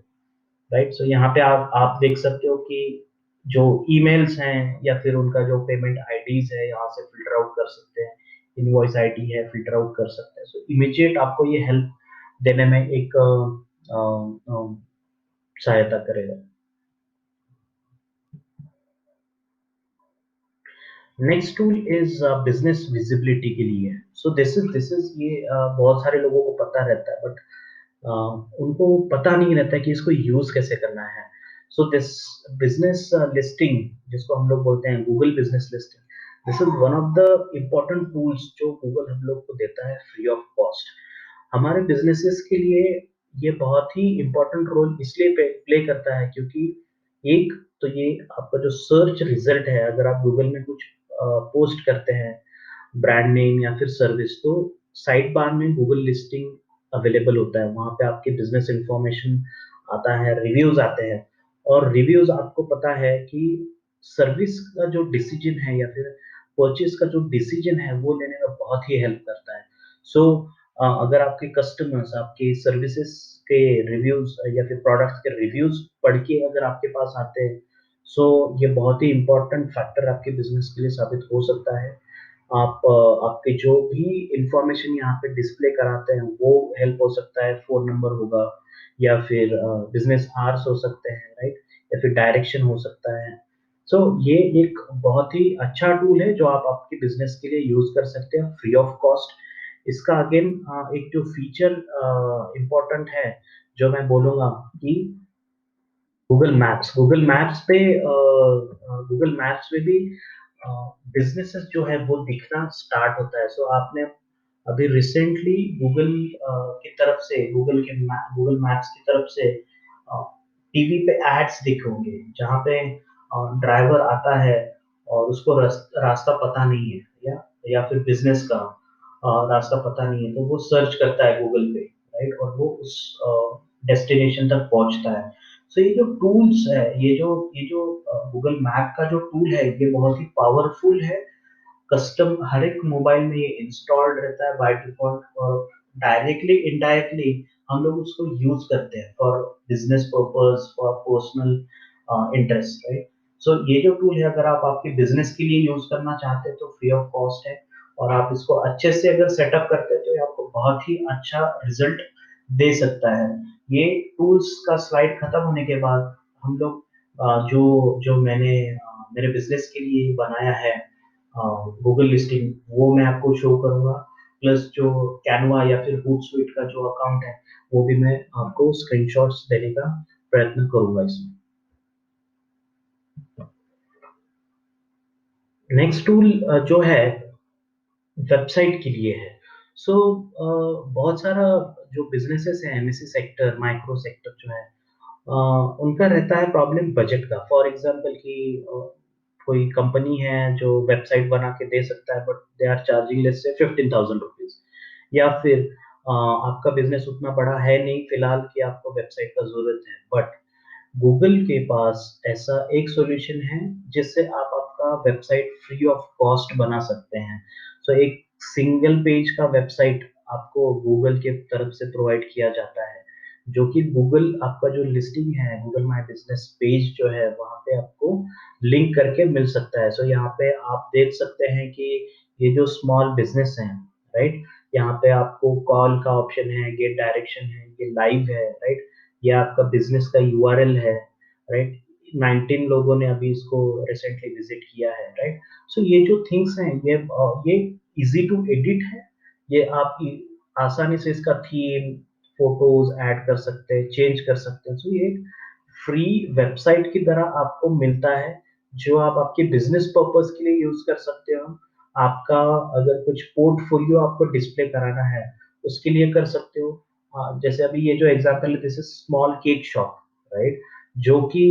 राइट? सो यहाँ पे आप देख सकते हो कि जो ईमेल्स हैं या फिर उनका जो पेमेंट आईडीज़ है, यहाँ से फ़िल्टर आउट कर सकते हैं, इनवॉइस आईडी है, फ़िल्टर आउट कर सकते हैं। सो इमीडिएट आपको ये हेल्प देने में एक सहायता करेगा। Next tool is business visibility के लिए। सो दिस इज ये बहुत सारे लोगों को पता रहता है, बट उनको पता नहीं रहता है कि इसको यूज कैसे करना है। सो दिस बिजनेस लिस्टिंग, जिसको हम लोग बोलते हैं Google business listing, this is one of the important tools जो गूगल हम लोग को देता है फ्री ऑफ कॉस्ट। हमारे बिजनेसेस के लिए ये बहुत ही इम्पोर्टेंट रोल इसलिए प्ले करता है क्योंकि एक तो ये आपका जो सर्च रिजल्ट है, अगर आप गूगल में कुछ पोस्ट करते हैं ब्रांड नेम या फिर सर्विस, तो साइड बार में गूगल लिस्टिंग अवेलेबल होता है। वहाँ पे आपकी बिजनेस इंफॉर्मेशन आता है, रिव्यूज आते हैं, और रिव्यूज आपको पता है कि सर्विस का जो डिसीजन है या फिर परचेज का जो डिसीजन है वो लेने में बहुत ही हेल्प करता है। सो अगर आपके कस्टमर्स आपके सर्विसेज के रिव्यूज या फिर प्रोडक्ट्स के रिव्यूज पढ़ के अगर आपके पास आते हैं, सो ये बहुत ही इम्पोर्टेंट फैक्टर आपके बिजनेस के लिए साबित हो सकता है। आप आपके जो भी इंफॉर्मेशन यहाँ पे डिस्प्ले कराते हैं वो हेल्प हो सकता है, फ़ोन नंबर होगा या फिर बिज़नेस आवर्स हो सकते हैं, राइट? या फिर डायरेक्शन हो सकता है। सो ये एक बहुत ही अच्छा टूल है जो आप आपके बिज़नेस के लिए यूज़ कर सकते हैं फ्री ऑफ कॉस्ट। इसका अगेन एक जो फीचर इम्पोर्टेंट है, जो मैं बोलूँगा कि गूगल मैप्स पे भी बिज़नेसेस जो है वो दिखना स्टार्ट होता है। सो आपने अभी रिसेंटली गूगल की तरफ से गूगल मैप्स की तरफ से टीवी पे एड्स दिखे होंगे, जहाँ पे ड्राइवर आता है और उसको रास्ता पता नहीं है, या फिर बिज़नेस का रास्ता पता नहीं है, तो वो सर्च करता है गूगल पे, राइट? और वो उस डेस्टिनेशन तक पहुँचता है। सो ये जो टूल्स है, ये जो गूगल मैप का जो टूल है, ये बहुत ही पावरफुल है। कस्टम हर एक मोबाइल में ये इंस्टॉल्ड रहता है बाय डिफ़ॉल्ट, और डायरेक्टली इनडायरेक्टली हम लोग उसको यूज़ करते हैं for business purpose, for personal interest, right? So ये जो टूल है, अगर आप आपके बिज़नेस के लिए यूज़ करना चाहते हैं तो फ्री ऑफ कॉस्ट है, और आप इसको अच्छे से अगर सेटअप करते हैं तो ये आपको बहुत ही अच्छा रिज़ल्ट दे सकता है। ये टूल्स का स्लाइड खत्म होने के बाद हम लोग जो जो मैंने मेरे बिज़नेस के लिए बनाया है गूगल लिस्टिंग, वो मैं आपको शो करूँगा। प्लस जो कैनवा या फिर हूटसुइट का जो अकाउंट है, वो भी मैं आपको स्क्रीनशॉट्स देने का प्रयत्न करूँगा इसमें। नेक्स्ट टूल जो है वेबसाइट के लिए है। सो बहुत सारा जो बिज़नेसेस हैं एमएससी सेक्टर, माइक्रो सेक्टर जो है, अ, उनका रहता है प्रॉब्लम बजट का। फॉर एग्ज़ाम्पल कि कोई कंपनी है जो वेबसाइट बना के दे सकता है, but they are charging let's say ₹15,000, या फिर आपका बिज़नेस उतना बड़ा है नहीं फिलहाल कि आपको वेबसाइट का ज़रूरत है, बट गूगल के पास ऐसा एक सॉल्यूशन है जिससे आप आपका वेबसाइट फ्री ऑफ कॉस्ट बना सकते हैं। सो एक सिंगल पेज का वेबसाइट आपको गूगल के तरफ से प्रोवाइड किया जाता है, जो कि गूगल आपका जो लिस्टिंग है, गूगल माय बिज़नेस पेज जो है, वहाँ पे आपको लिंक करके मिल सकता है। सो यहाँ पे आप देख सकते हैं कि ये जो स्मॉल बिज़नेस हैं, राइट? यहाँ पे आपको कॉल का ऑप्शन है, गेट डायरेक्शन है, ये लाइव है, राइट? ये आपका बिज़नेस का यूआरएल है, राइट? 19 लोगों ने अभी इसको रिसेंटली विज़िट किया है, राइट? सो ये जो थिंग्स हैं, ये ईज़ी टू एडिट है। ये आप आसानी से इसका थीम, फ़ोटोज़ ऐड कर सकते हैं, चेंज कर सकते हैं। सो ये एक फ्री वेबसाइट की तरह आपको मिलता है, जो आप आपके बिज़नेस पर्पज़ के लिए यूज़ कर सकते हो। आपका अगर कुछ पोर्टफोलियो आपको डिस्प्ले कराना है, उसके लिए कर सकते हो। जैसे अभी ये जो एग्ज़ाम्पल है this is small cake shop, right? जो कि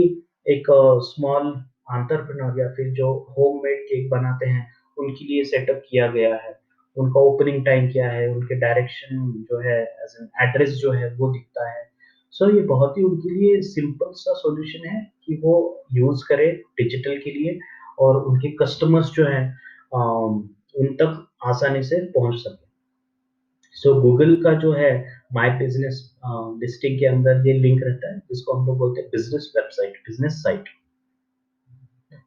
एक स्मॉल एंटरप्रेन्योर या फिर जो होममेड केक बनाते हैं, उनके लिए सेटअप किया गया है। उनका ओपनिंग टाइम क्या है, उनके डायरेक्शन जो है एज़ एन एड्रेस जो है वो दिखता है। सो ये बहुत ही उनके लिए सिंपल सा सॉल्यूशन है कि वो यूज़ करें डिजिटल के लिए और उनके कस्टमर्स जो हैं उन तक आसानी से पहुँच सकें। सो गूगल का जो है माय बिज़नेस लिस्टिंग के अंदर ये लिंक रहता है जिसको हम लोग बोलते हैं बिज़नेस वेबसाइट, बिज़नेस साइट।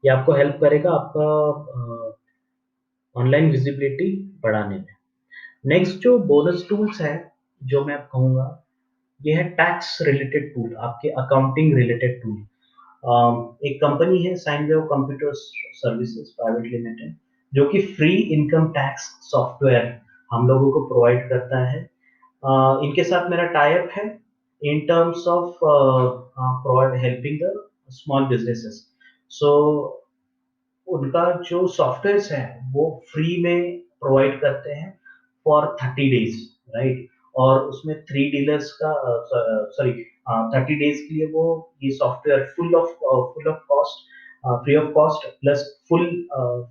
ये आपको हेल्प करेगा आपका ऑनलाइन विजिबिलिटी बढ़ाने में। नेक्स्ट जो बोनस टूल्स हैं, जो मैं कहूँगा, ये है टैक्स रिलेटेड टूल, आपके अकाउंटिंग रिलेटेड टूल। एक कंपनी है साइनवेव कंप्यूटर सर्विसेज प्राइवेट लिमिटेड जो कि फ्री इनकम टैक्स सॉफ्टवेयर हम लोगों को प्रोवाइड करता है। इनके साथ मेरा टाई अप है in terms of provide helping the small businesses. So उनका जो सॉफ्टवेयर्स है वो फ्री में प्रोवाइड करते हैं फॉर 30 डेज, राइट? और उसमें 3 डीलर्स का सॉरी 30 डेज के लिए वो ये software full of cost free of cost plus full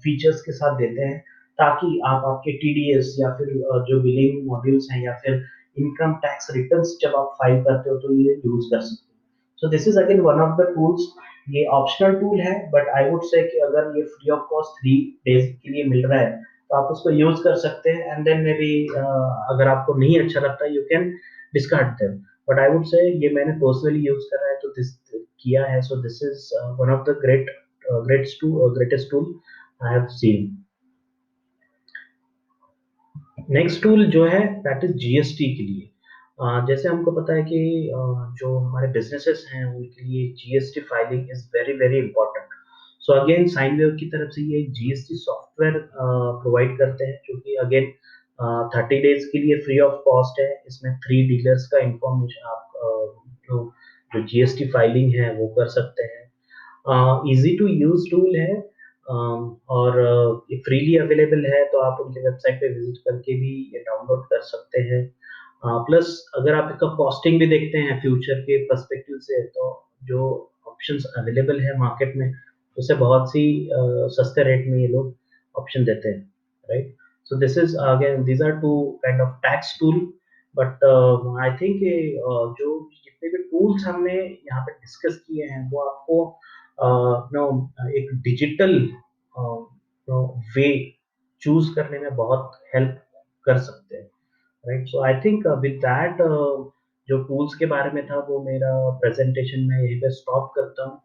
features के साथ देते हैं ताकि आप आपके टीडीएस या फिर जो बिलिंग मॉड्यूल्स हैं या फिर इनकम टैक्स रिटर्न्स जब आप फाइल करते हो तो ये यूज कर सकते हो। सो this is again one of the tools. ये ऑप्शनल टूल है बट आई वुड से कि अगर ये फ्री ऑफ कॉस्ट 3 डेज के लिए मिल रहा है तो आप उसको यूज कर सकते हैं एंड देन मे बी अगर आपको नहीं अच्छा लगता you can discard them. But I would say ये मैंने पर्सनली यूज करा है तो दिस किया है। So this is one of the greatest tool I have seen. Next tool जो है दैट इज जीएसटी के लिए। जैसे हमको पता है कि जो हमारे बिजनेसेस हैं उनके लिए GST filing is very very important. So again Sinewave की तरफ से ये एक जीएसटी सॉफ्टवेयर प्रोवाइड करते हैं जो कि अगेन 30 डेज के लिए फ्री ऑफ कॉस्ट है। इसमें 3 डीलर्स का इंफॉर्मेशन आप जो जो जीएसटी फाइलिंग है वो कर सकते हैं। ईज़ी टू यूज़ टूल है और ये फ्रीली अवेलेबल है तो आप उनके वेबसाइट पे विज़िट करके भी ये डाउनलोड कर सकते हैं। प्लस अगर आप इसका कॉस्टिंग भी देखते हैं फ्यूचर के पर्सपेक्टिव से तो जो ऑप्शंस अवेलेबल है मार्केट में उससे बहुत सी सस्ते रेट में ये लोग ऑप्शन देते हैं, right? So this is again these are 2 kind of tax tool but I think ये जो जितने भी टूल्स हमने यहाँ पे डिस्कस किए हैं वो आपको नो एक डिजिटल नो वे चूज करने में बहुत हेल्प कर सकते हैं, right? So I think with that जो टूल्स के बारे में था वो मेरा प्रेजेंटेशन में यहीं पे स्टॉप करता हूँ।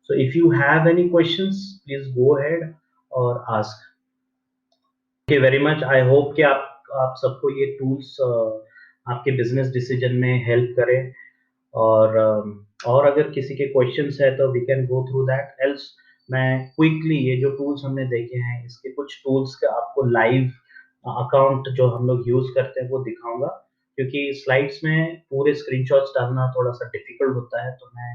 So if you have any questions please go ahead और ask. Thank you very much. I hope कि आप सबको ये टूल्स आपके बिजनेस डिसीजन में हेल्प करें और और अगर किसी के क्वेश्चंस है तो we can go through that else मैं क्विकली ये जो टूल्स हमने देखे हैं इसके कुछ टूल्स का आपको लाइव अकाउंट जो हम लोग यूज करते हैं वो दिखाऊंगा क्योंकि स्लाइड्स में पूरे स्क्रीनशॉट्स डालना थोड़ा सा डिफिकल्ट होता है तो मैं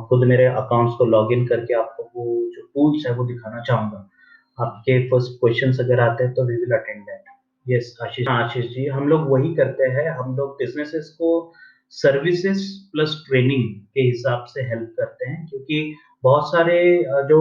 खुद मेरे अकाउंट्स को लॉगिन करके आपको वो जो टूल्स है वो दिखाना चाहूंगा। आपके फर्स्ट क्वेश्चंस अगर आते हैं तो we will attend that. Yes Ashish, हाँ आशीष जी, हम लोग वही करते हैं। हम लोग बिजनेसेस को सर्विसेज प्लस ट्रेनिंग के हिसाब से हेल्प करते हैं क्योंकि बहुत सारे जो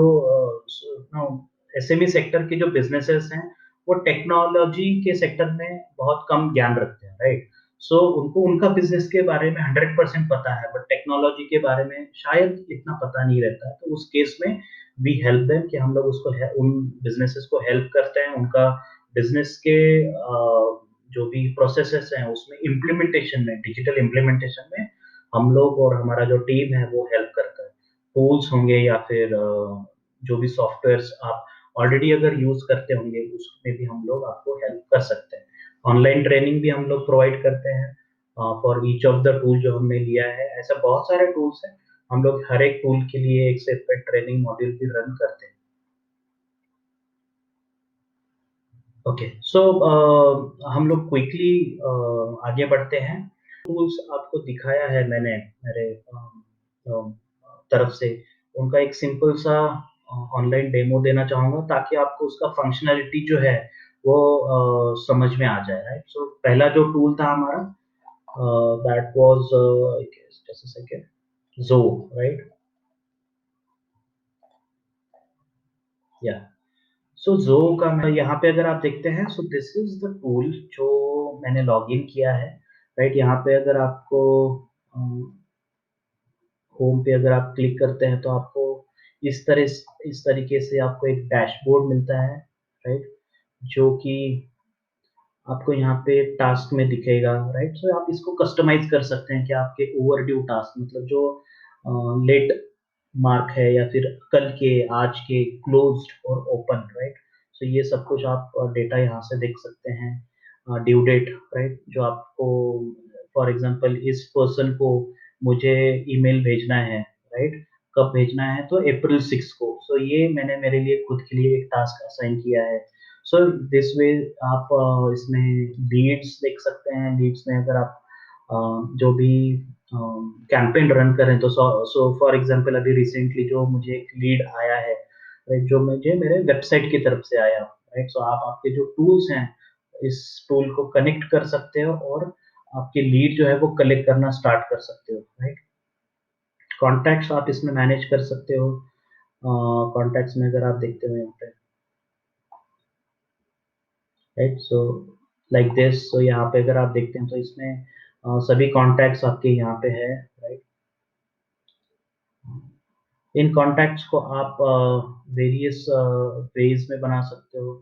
एसएमई सेक्टर के जो बिजनेसेस हैं वो टेक्नोलॉजी के सेक्टर में बहुत कम ज्ञान रखते हैं, राइट? सो उनको उनका बिजनेस के बारे में 100% पता है बट टेक्नोलॉजी के बारे में शायद इतना पता नहीं रहता है तो उस केस में वी हेल्प देम कि हम लोग उसको उन बिजनेसेस को हेल्प करते हैं उनका बिजनेस के जो भी प्रोसेसेस हैं उसमें इम्प्लीमेंटेशन में डिजिटल इम्प्लीमेंटेशन में हम लोग और हमारा जो टीम है वो हेल्प करता है। टूल्स होंगे या फिर जो भी सॉफ्टवेयर्स आप ऑलरेडी अगर यूज करते होंगे उसमें भी हम लोग आपको हेल्प कर सकते हैं। ऑनलाइन ट्रेनिंग भी हम लोग प्रोवाइड करते हैं for each of the tool जो हमने लिया है। ऐसा बहुत सारे टूल्स हैं, हम लोग हर एक टूल के लिए एक सेपरेट ट्रेनिंग मॉड्यूल भी रन करते हैं। ओके सो हम लोग क्विकली आगे बढ़ते हैं। टूल्स आपको दिखाया है मैंने मेरे तरफ से, उनका एक सिंपल सा ऑनलाइन डेमो देना चाहूँगा ताकि आपको उसका फंक्शनैलिटी जो है वो समझ में आ जाए, राइट? सो पहला जो टूल था हमारा that was just a second, ज़ो, राइट? या सो ज़ो का मैं यहाँ पे अगर आप देखते हैं, सो दिस इज़ द टूल जो मैंने लॉगिन किया है, राइट? यहाँ पे अगर आपको अ, होम पे अगर आप क्लिक करते हैं तो आपको इस तरीके से आपको एक डैशबोर्ड मिलता है, राइट? जो कि आपको यहाँ पे टास्क में दिखेगा, राइट? सो आप इसको कस्टमाइज़ कर सकते हैं कि आपके ओवरड्यू टास्क मतलब जो लेट मार्क है या फिर कल के, आज के, क्लोज़्ड और ओपन, राइट? सो ये सब कुछ आप डेटा यहाँ से देख सकते हैं। Due date, right? जो आपको फॉर एग्ज़ाम्पल इस पर्सन को मुझे ईमेल भेजना है, राइट? कब भेजना है? तो अप्रैल 6 को। सो ये मैंने मेरे लिए खुद के लिए एक टास्क असाइन किया है। सो दिस वे आप इसमें लीड्स देख सकते हैं। लीड्स में अगर आप जो भी कैंपेन रन करें तो सो फॉर एग्जांपल अभी रिसेंटली जो मुझे एक लीड आया है, राइट? जो मुझे मेरे वेबसाइट की तरफ से आया, राइट? सो आप आपके जो टूल्स हैं, इस टूल को कनेक्ट कर सकते हो और आपकी लीड जो है वो कलेक्ट करना स्टार्ट कर सकते हो, राइट? कॉन्टैक्ट्स आप इसमें मैनेज कर सकते हो। कॉन्टैक्ट्स में अगर आप देखते हो यहाँ पे, राइट? सो लाइक दिस, सो यहाँ पे अगर आप देखते हैं तो इसमें सभी कॉन्टैक्ट्स आपके यहाँ पे है, राइट? इन कॉन्टैक्ट्स को आप वेरियस वेज में बना सकते हो,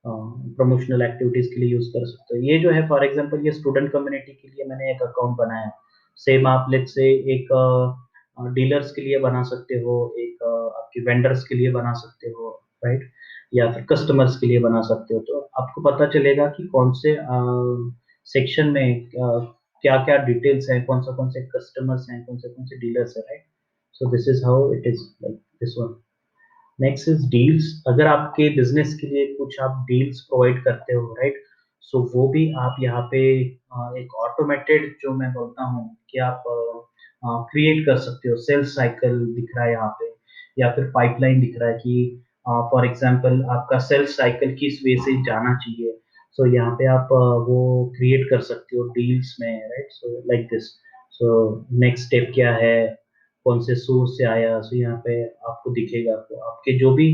प्रमोशनल एक्टिविटीज़ के लिए यूज़ कर सकते हो। ये जो है फॉर एग्ज़ाम्पल ये स्टूडेंट कम्युनिटी के लिए मैंने एक अकाउंट बनाया है। सेम आप लेट्स से एक डीलर्स के लिए बना सकते हो, एक आपके वेंडर्स के लिए बना सकते हो, राइट? या फिर कस्टमर्स के लिए बना सकते हो। तो आपको पता चलेगा कि कौन से सेक्शन में क्या-क्या डिटेल्स हैं, कौन से कस्टमर्स हैं, कौन से डीलर्स हैं, right? So this is how it is like this one. Next is deals. अगर आपके बिज़नेस के लिए कुछ आप डील्स प्रोवाइड करते हो, राइट? सो वो भी आप यहाँ पे एक ऑटोमेटेड जो मैं बोलता हूँ कि आप क्रिएट कर सकते हो। सेल्स साइकिल दिख रहा है यहाँ पे या फिर पाइपलाइन दिख रहा है कि फॉर एग्ज़ाम्पल आपका सेल्स साइकिल किस वे से जाना चाहिए। सो यहाँ पे आप वो क्रिएट कर सकते हो डील्स में, right? So like this. So next step क्या है? कौन से सोर्स से आया, सो यहाँ पे आपको दिखेगा। तो आपके जो भी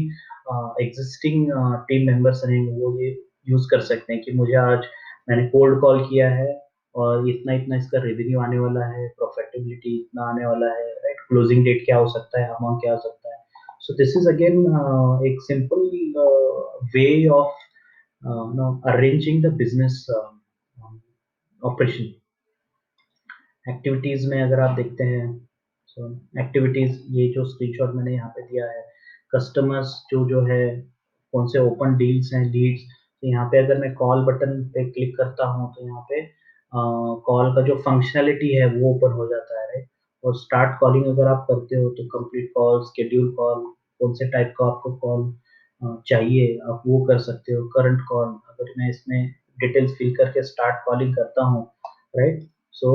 एग्जिस्टिंग टीम मेंबर्स रहेंगे वो ये यूज़ कर सकते हैं कि मुझे आज मैंने कोल्ड कॉल किया है और इतना-इतना इसका रेवेन्यू आने वाला है, प्रॉफिटेबिलिटी इतना आने वाला है, राइट? क्लोजिंग डेट क्या हो सकता है, अमाउंट क्या हो सकता है। सो दिस इज़ अगेन एक simple way of no arranging the business operation. Activities में अगर आप देखते हैं, सो एक्टिविटीज़ ये जो स्क्रीनशॉट मैंने यहाँ पे दिया है, कस्टमर्स जो है, कौन से ओपन डील्स हैं, लीड्स, तो यहाँ पे अगर मैं कॉल बटन पे क्लिक करता हूँ, तो यहाँ पे कॉल का जो फंक्शनैलिटी है, वो ओपन हो जाता है, राइट? और स्टार्ट कॉलिंग अगर आप करते हो, तो कंप्लीट कॉल, शेड्यूल कॉल, कौन से टाइप का आपको कॉल चाहिए, आप वो कर सकते हो। करंट कॉल, अगर मैं इसमें डिटेल्स फिल करके स्टार्ट कॉलिंग करता हूँ, राइट? सो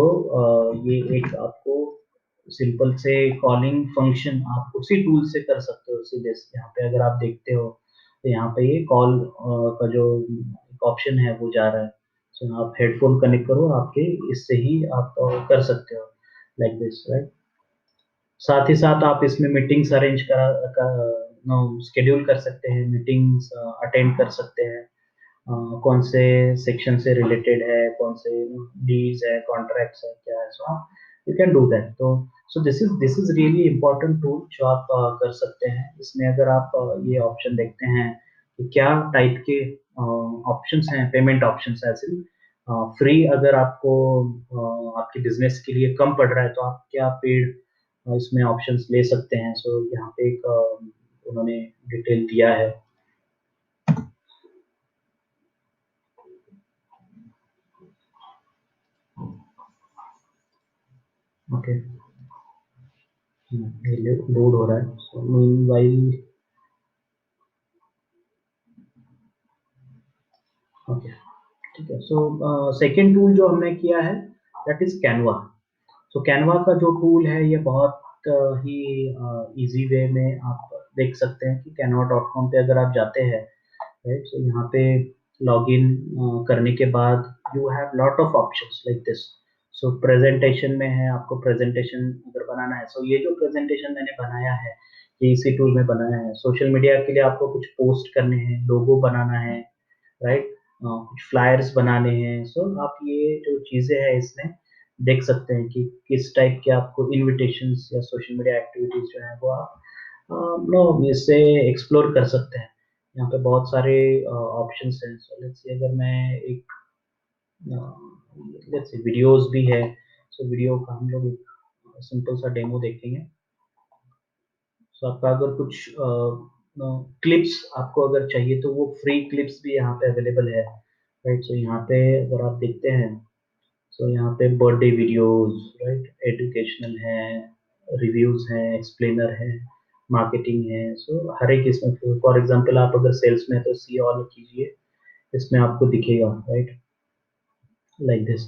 ये एक आपको सिंपल से कॉलिंग फंक्शन आप उसी टूल से कर सकते हो सीधे से। यहाँ पे अगर आप देखते हो तो यहाँ पे ये कॉल का जो एक ऑप्शन है वो जा रहा है। सो आप हेडफ़ोन कनेक्ट करो, आपके इससे ही आप कर सकते हो लाइक दिस, राइट? साथ ही साथ आप इसमें मीटिंग्स अरेंज करा क नो शेड्यूल कर सकते हैं, मीटिंग्स अटेंड कर सकते हैं। कौन से सेक्शन से रिलेटेड है, कौन से डील्स है, कॉन्ट्रैक्ट्स है, क्या है, so you can do that. तो so this is really important tool जो आप कर सकते हैं। इसमें अगर आप ये ऑप्शन देखते हैं कि क्या टाइप के ऑप्शंस हैं, payment options as in free अगर आपको आपके बिज़नेस के लिए कम पड़ रहा है, तो आप क्या पेड इसमें ऑप्शंस ले सकते हैं। सो यहाँ पे एक उन्होंने डिटेल दिया है। ओके। ये लोड हो रहा है। सो मीनवाइल ओके, ठीक है। सो सेकंड टूल जो हमने किया है that is Canva. So Canva का जो टूल है ये बहुत ही ईज़ी वे में आप देख सकते हैं कि canva.com पे अगर आप जाते हैं, राइट? सो यहाँ पे लॉगिन करने के बाद you have lot of options like this. So presentation में है, आपको प्रेजेंटेशन अगर बनाना है, सो ये जो प्रेजेंटेशन मैंने बनाया है, ये इसी टूल में बनाया है। सोशल मीडिया के लिए आपको कुछ पोस्ट करने हैं, लोगो बनाना है, राइट? कुछ फ्लायर्स बनाने हैं, सो आप ये जो चीज़ें हैं इसमें देख सकते हैं कि किस टाइप के आपको इन्विटेशंस या सोशल मीडिया एक्टिविटीज़ जो हैं वो आप नो इससे एक्सप्लोर कर सकते हैं। यहाँ पे बहुत सारे ऑप्शंस हैं। सो लेट्स से अगर मैं एक लेट्स से वीडियोज़ भी है, सो वीडियो का हम लोग एक सिंपल सा डेमो देखेंगे। सो आपका अगर कुछ क्लिप्स आपको अगर चाहिए तो वो फ्री क्लिप्स भी यहाँ पे अवेलेबल है, राइट? सो यहाँ पे अगर आप देखते हैं, सो यहाँ पे बर्थडे वीडियोज़, राइट? एजुकेशनल है, रिव्यूज़ हैं, एक्सप्लेनर है, मार्केटिंग है, सो हर एक इसमें फॉर एग्ज़ाम्पल आप अगर सेल्स में हैं तो सी ऑल कीजिए, इसमें आपको दिखेगा, राइट? Like this.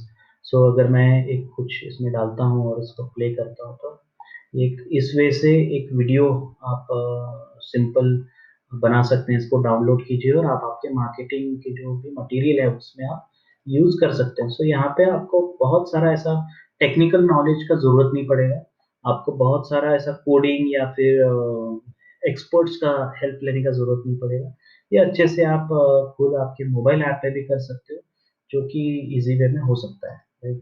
सो अगर मैं एक कुछ इसमें डालता हूँ और इसको प्ले करता हूँ तो एक इस वे से एक वीडियो आप सिंपल बना सकते हैं, इसको डाउनलोड कीजिए और आप आपके मार्केटिंग के जो भी मटेरियल है उसमें आप यूज़ कर सकते हैं। सो यहाँ पे आपको बहुत सारा ऐसा टेक्निकल नॉलेज का ज़रूरत नहीं पड़ेगा, आपको बहुत सारा ऐसा कोडिंग या फिर एक्सपर्ट्स का हेल्प लेने का ज़रूरत नहीं पड़ेगा। ये अच्छे से आप खुद आपके मोबाइल ऐप पे भी कर सकते हो, जो कि ईज़ी वे में हो सकता है, राइट?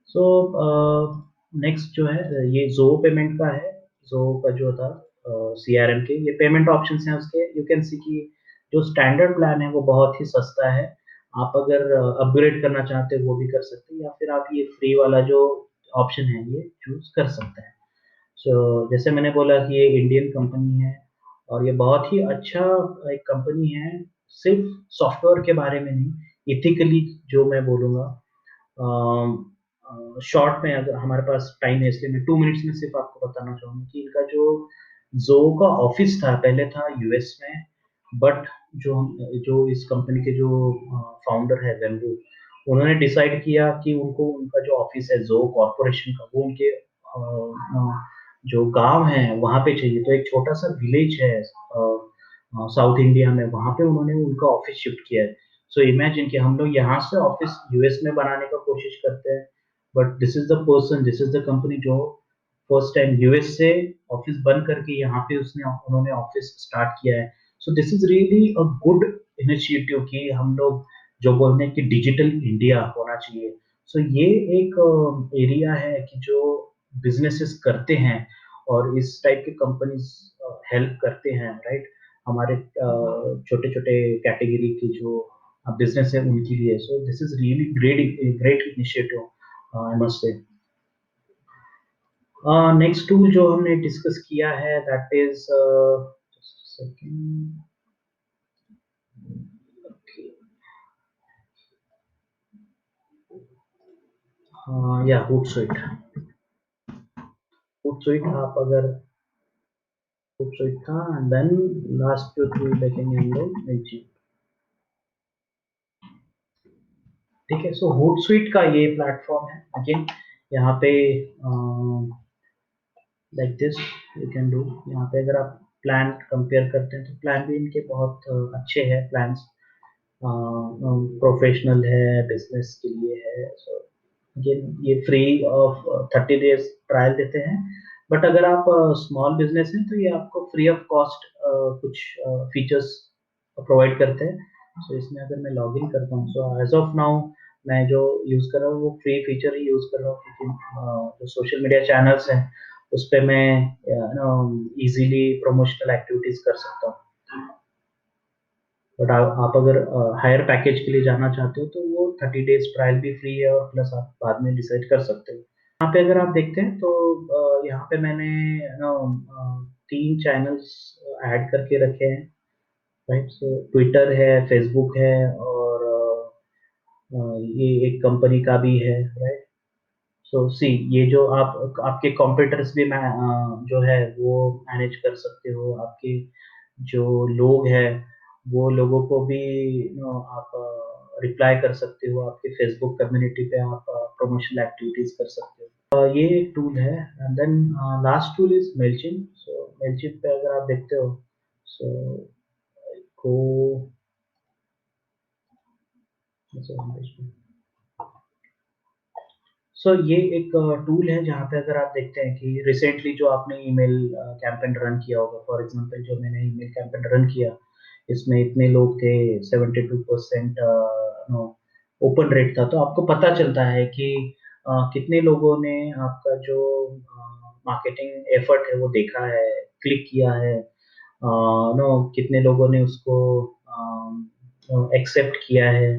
सो नेक्स्ट जो है ये ज़ो पेमेंट का है। ज़ो का जो था सीआरएम के ये पेमेंट ऑप्शंस हैं उसके, यू कैन सी कि जो स्टैंडर्ड प्लान है वो बहुत ही सस्ता है। आप अगर अपग्रेड करना चाहते हो वो भी कर सकते हैं या फिर आप ये फ्री वाला जो ऑप्शन है ये चूज़ कर सकते हैं। सो जैसे मैंने बोला कि ये इंडियन कंपनी है और ये बहुत ही अच्छा एक कंपनी है, सिर्फ़ सॉफ्टवेयर के बारे में नहीं, एथिकली जो मैं बोलूँगा। शॉर्ट में अगर हमारे पास टाइम है इसलिए मैं 2 मिनट्स में सिर्फ़ आपको बताना चाहूँगा कि इनका जो ज़ो का ऑफ़िस था, पहले था यूएस में, बट जो जो इस कंपनी के जो फाउंडर है वेंबू, उन्होंने डिसाइड किया कि उनको उनका जो ऑफ़िस है ज़ो कॉर्पोरेशन का वो उनके जो गाँव है वहाँ पे चाहिए। तो एक छोटा-सा विलेज है साउथ इंडिया में, वहाँ पे उन्होंने उनका ऑफ़िस शिफ्ट किया है। सो इमेजिन कि हम लोग यहाँ से ऑफ़िस यूएस में बनाने का कोशिश करते हैं, but this is the person, this is the company जो फर्स्ट टाइम यूएस से ऑफ़िस बंद करके यहाँ पे उसने उन्होंने ऑफ़िस स्टार्ट किया है। So this is really a good initiative कि हम लोग जो बोलते हैं कि डिजिटल इंडिया होना चाहिए। सो ये एक एरिया है कि जो बिज़नेसेस करते हैं और इस टाइप की कंपनीज़ हेल्प करते हैं, राइट? हमारे छोटे-छोटे कैटेगरी के जो बिज़नेस है उनके लिए। सो this is really great initiative I must say. Next tool जो हमने डिस्कस किया है that is just a second. Okay. या होotsuite। होotsuite आप अगर होotsuite था एंड देन लास्ट जो टूल देखेंगे हम लोग मेलचीप। ठीक है, सो होotsuite का ये प्लेटफ़ॉर्म है। अगेन यहाँ पे like this you can do. यहाँ पे अगर आप प्लान कंपेयर करते हैं तो प्लान भी इनके बहुत अच्छे हैं प्लान्स। प्रोफेशनल है, बिज़नेस के लिए है। सो अगेन ये फ्री ऑफ 30 डेज़ ट्रायल देते हैं। बट अगर आप स्मॉल बिज़नेस हैं तो ये आपको फ्री ऑफ कॉस्ट कुछ फीचर्स प्रोवाइड करते हैं। सो इसमें अगर मैं लॉगिन करता हूँ सो एज़ ऑफ नाउ मैं जो यूज़ कर रहा हूँ वो फ्री फीचर ही यूज़ कर रहा हूँ क्योंकि जो सोशल मीडिया चैनल्स हैं उस पे मैं ईज़िली प्रमोशनल एक्टिविटीज़ कर सकता हूँ। बट आप अगर हायर पैकेज के लिए जाना चाहते हो तो वो 30 डेज़ ट्रायल भी फ्री है और प्लस आप बाद में डिसाइड कर सकते हो। यहाँ पे अगर आप देखते हैं तो यहाँ पे मैंने 3 चैनल्स ऐड करके रखे हैं, राइट? सो ट्विटर है, फेसबुक है और ये एक कंपनी का भी है, राइट? सो सी ये जो आप आपके कंप्यूटर्स भी मैं जो है वो मैनेज कर सकते हो। आपके जो लोग हैं, वो लोगों को भी आप रिप्लाई कर सकते हो। आपके फ़ेसबुक कम्युनिटी पे आप प्रमोशनल एक्टिविटीज़ कर सकते हो। ये एक टूल है and then last tool is Mailchimp. So Mailchimp पे अगर आप देखते हो, सो को सो ये एक टूल है जहाँ पे अगर आप देखते हैं कि रिसेंटली जो आपने ईमेल कैंपेन रन किया होगा, फॉर एग्जांपल जो मैंने ईमेल कैंपेन रन किया, इसमें इतने लोग थे, 72% नो ओपन रेट था, तो आपको पता चलता है कि कितने लोगों ने आपका जो मार्केटिंग एफर्ट है वो देखा है, क्लिक किया है, नो कितने लोगों ने उसको एक्सेप्ट किया है,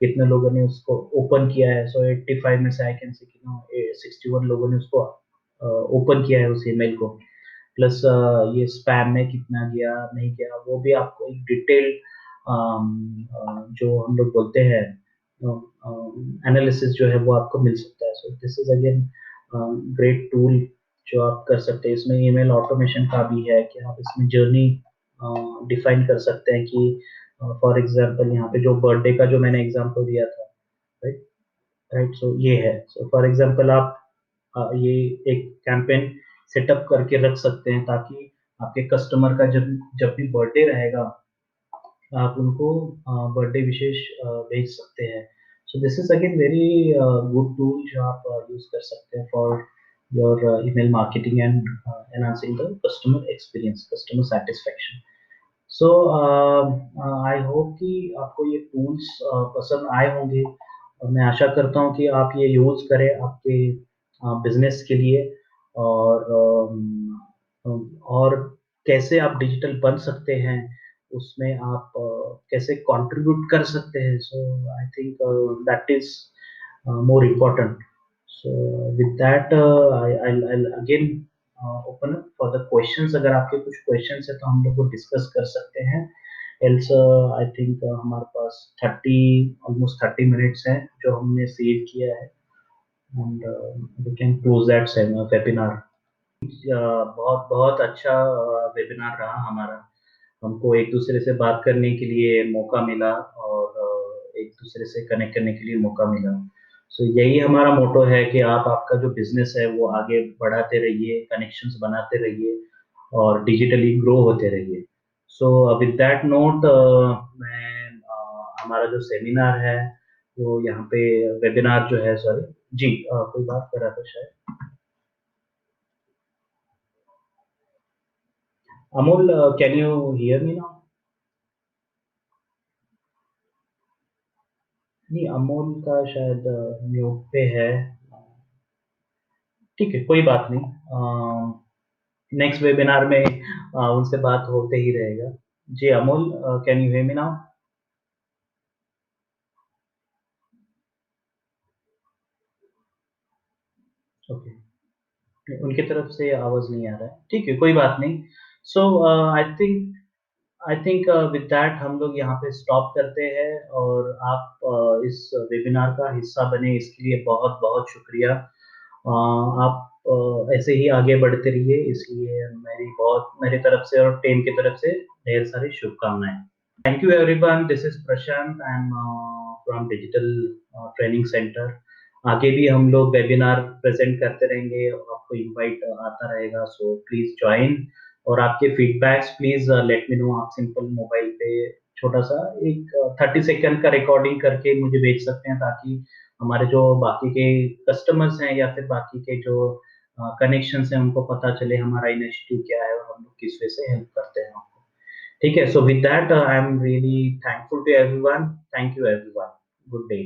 कितने लोगों ने उसको ओपन किया है। सो 85 में से आई कैन से कि नो 61 लोगों ने उसको ओपन किया है उस ईमेल को। प्लस ये स्पैम में कितना गया नहीं गया वो भी आपको एक डिटेल जो हम लोग बोलते हैं एनालिसिस जो है वो आपको मिल सकता है। So this is again great tool जो आप कर सकते हैं। इसमें ईमेल ऑटोमेशन का भी है कि आप इसमें जर्नी डिफाइन कर सकते हैं कि फॉर एग्जांपल यहाँ पे जो बर्थडे का जो मैंने एग्जांपल दिया था, राइट राइट। सो ये है, सो फॉर एग्जांपल आप ये एक कैंपेन सेटअप करके रख सकते हैं ताकि आपके कस्टमर का जब जब भी बर्थडे रहेगा आप उनको बर्थडे विशेष भेज सकते हैं। सो this is again very good tool जो आप यूज कर सकते हैं for your email marketing and enhancing the customer experience, customer satisfaction. So I hope कि आपको ये टूल्स पसंद आए होंगे और मैं आशा करता हूँ कि आप ये यूज़ करें आपके बिजनेस के लिए और और कैसे आप डिजिटल बन सकते हैं उसमें आप कैसे कंट्रीब्यूट कर सकते हैं। So I think that is more important. So with that I again open up for the questions. अगर आपके कुछ क्वेश्चंस है तो हम लोग को डिस्कस कर सकते हैं। एल्स आई थिंक हमारे पास 30 ऑलमोस्ट 30 मिनट्स हैं जो हमने सेव किया है and we can close that webinar. बहुत बहुत अच्छा वेबिनार रहा हमारा। हमको एक दूसरे से बात करने के लिए मौका मिला और एक दूसरे से कनेक्ट करने के लिए मौका मिला। सो यही हमारा मोटो है कि आप आपका जो बिजनेस है वो आगे बढ़ाते रहिए, कनेक्शंस बनाते रहिए और डिजिटली ग्रो होते रहिए। सो विद दैट नोट मैं हमारा जो सेमिनार है वो यहाँ पे वेबिनार जो है, सॉरी जी कोई बात कर रहा था शायद। Amol, can you hear me now? नहीं, अमोल का शायद म्यूट पे है। ठीक है, कोई बात नहीं। नेक्स्ट वेबिनार में उनसे बात होते ही रहेगा। जी Amol, can you hear me now? Okay, उनकी तरफ से आवाज नहीं आ रहा है। ठीक है, कोई बात नहीं। सो आई थिंक विद दैट हम लोग यहाँ पे स्टॉप करते हैं और आप इस वेबिनार का हिस्सा बने इसके लिए बहुत बहुत शुक्रिया। आप ऐसे ही आगे बढ़ते रहिए, इसलिए मेरी तरफ से और टीम की तरफ से ढेर सारी शुभकामनाएं। Thank you everyone, this is Prashant, I am from digital training centre. आगे भी हम लोग वेबिनार प्रेजेंट करते रहेंगे, आपको इनवाइट आता रहेगा, सो प्लीज ज्वाइन। और आपके feedbacks please let me know. आप सिंपल मोबाइल पे छोटा सा एक 30 सेकंड का रिकॉर्डिंग करके मुझे भेज सकते हैं ताकि हमारे जो बाकी के कस्टमर्स हैं या फिर बाकी के जो कनेक्शन हैं उनको पता चले हमारा इनिशिएटिव क्या है और हम लोग किस वे से हेल्प करते हैं आपको। ठीक है, so with that, I am really thankful to everyone. Thank you everyone. Good day.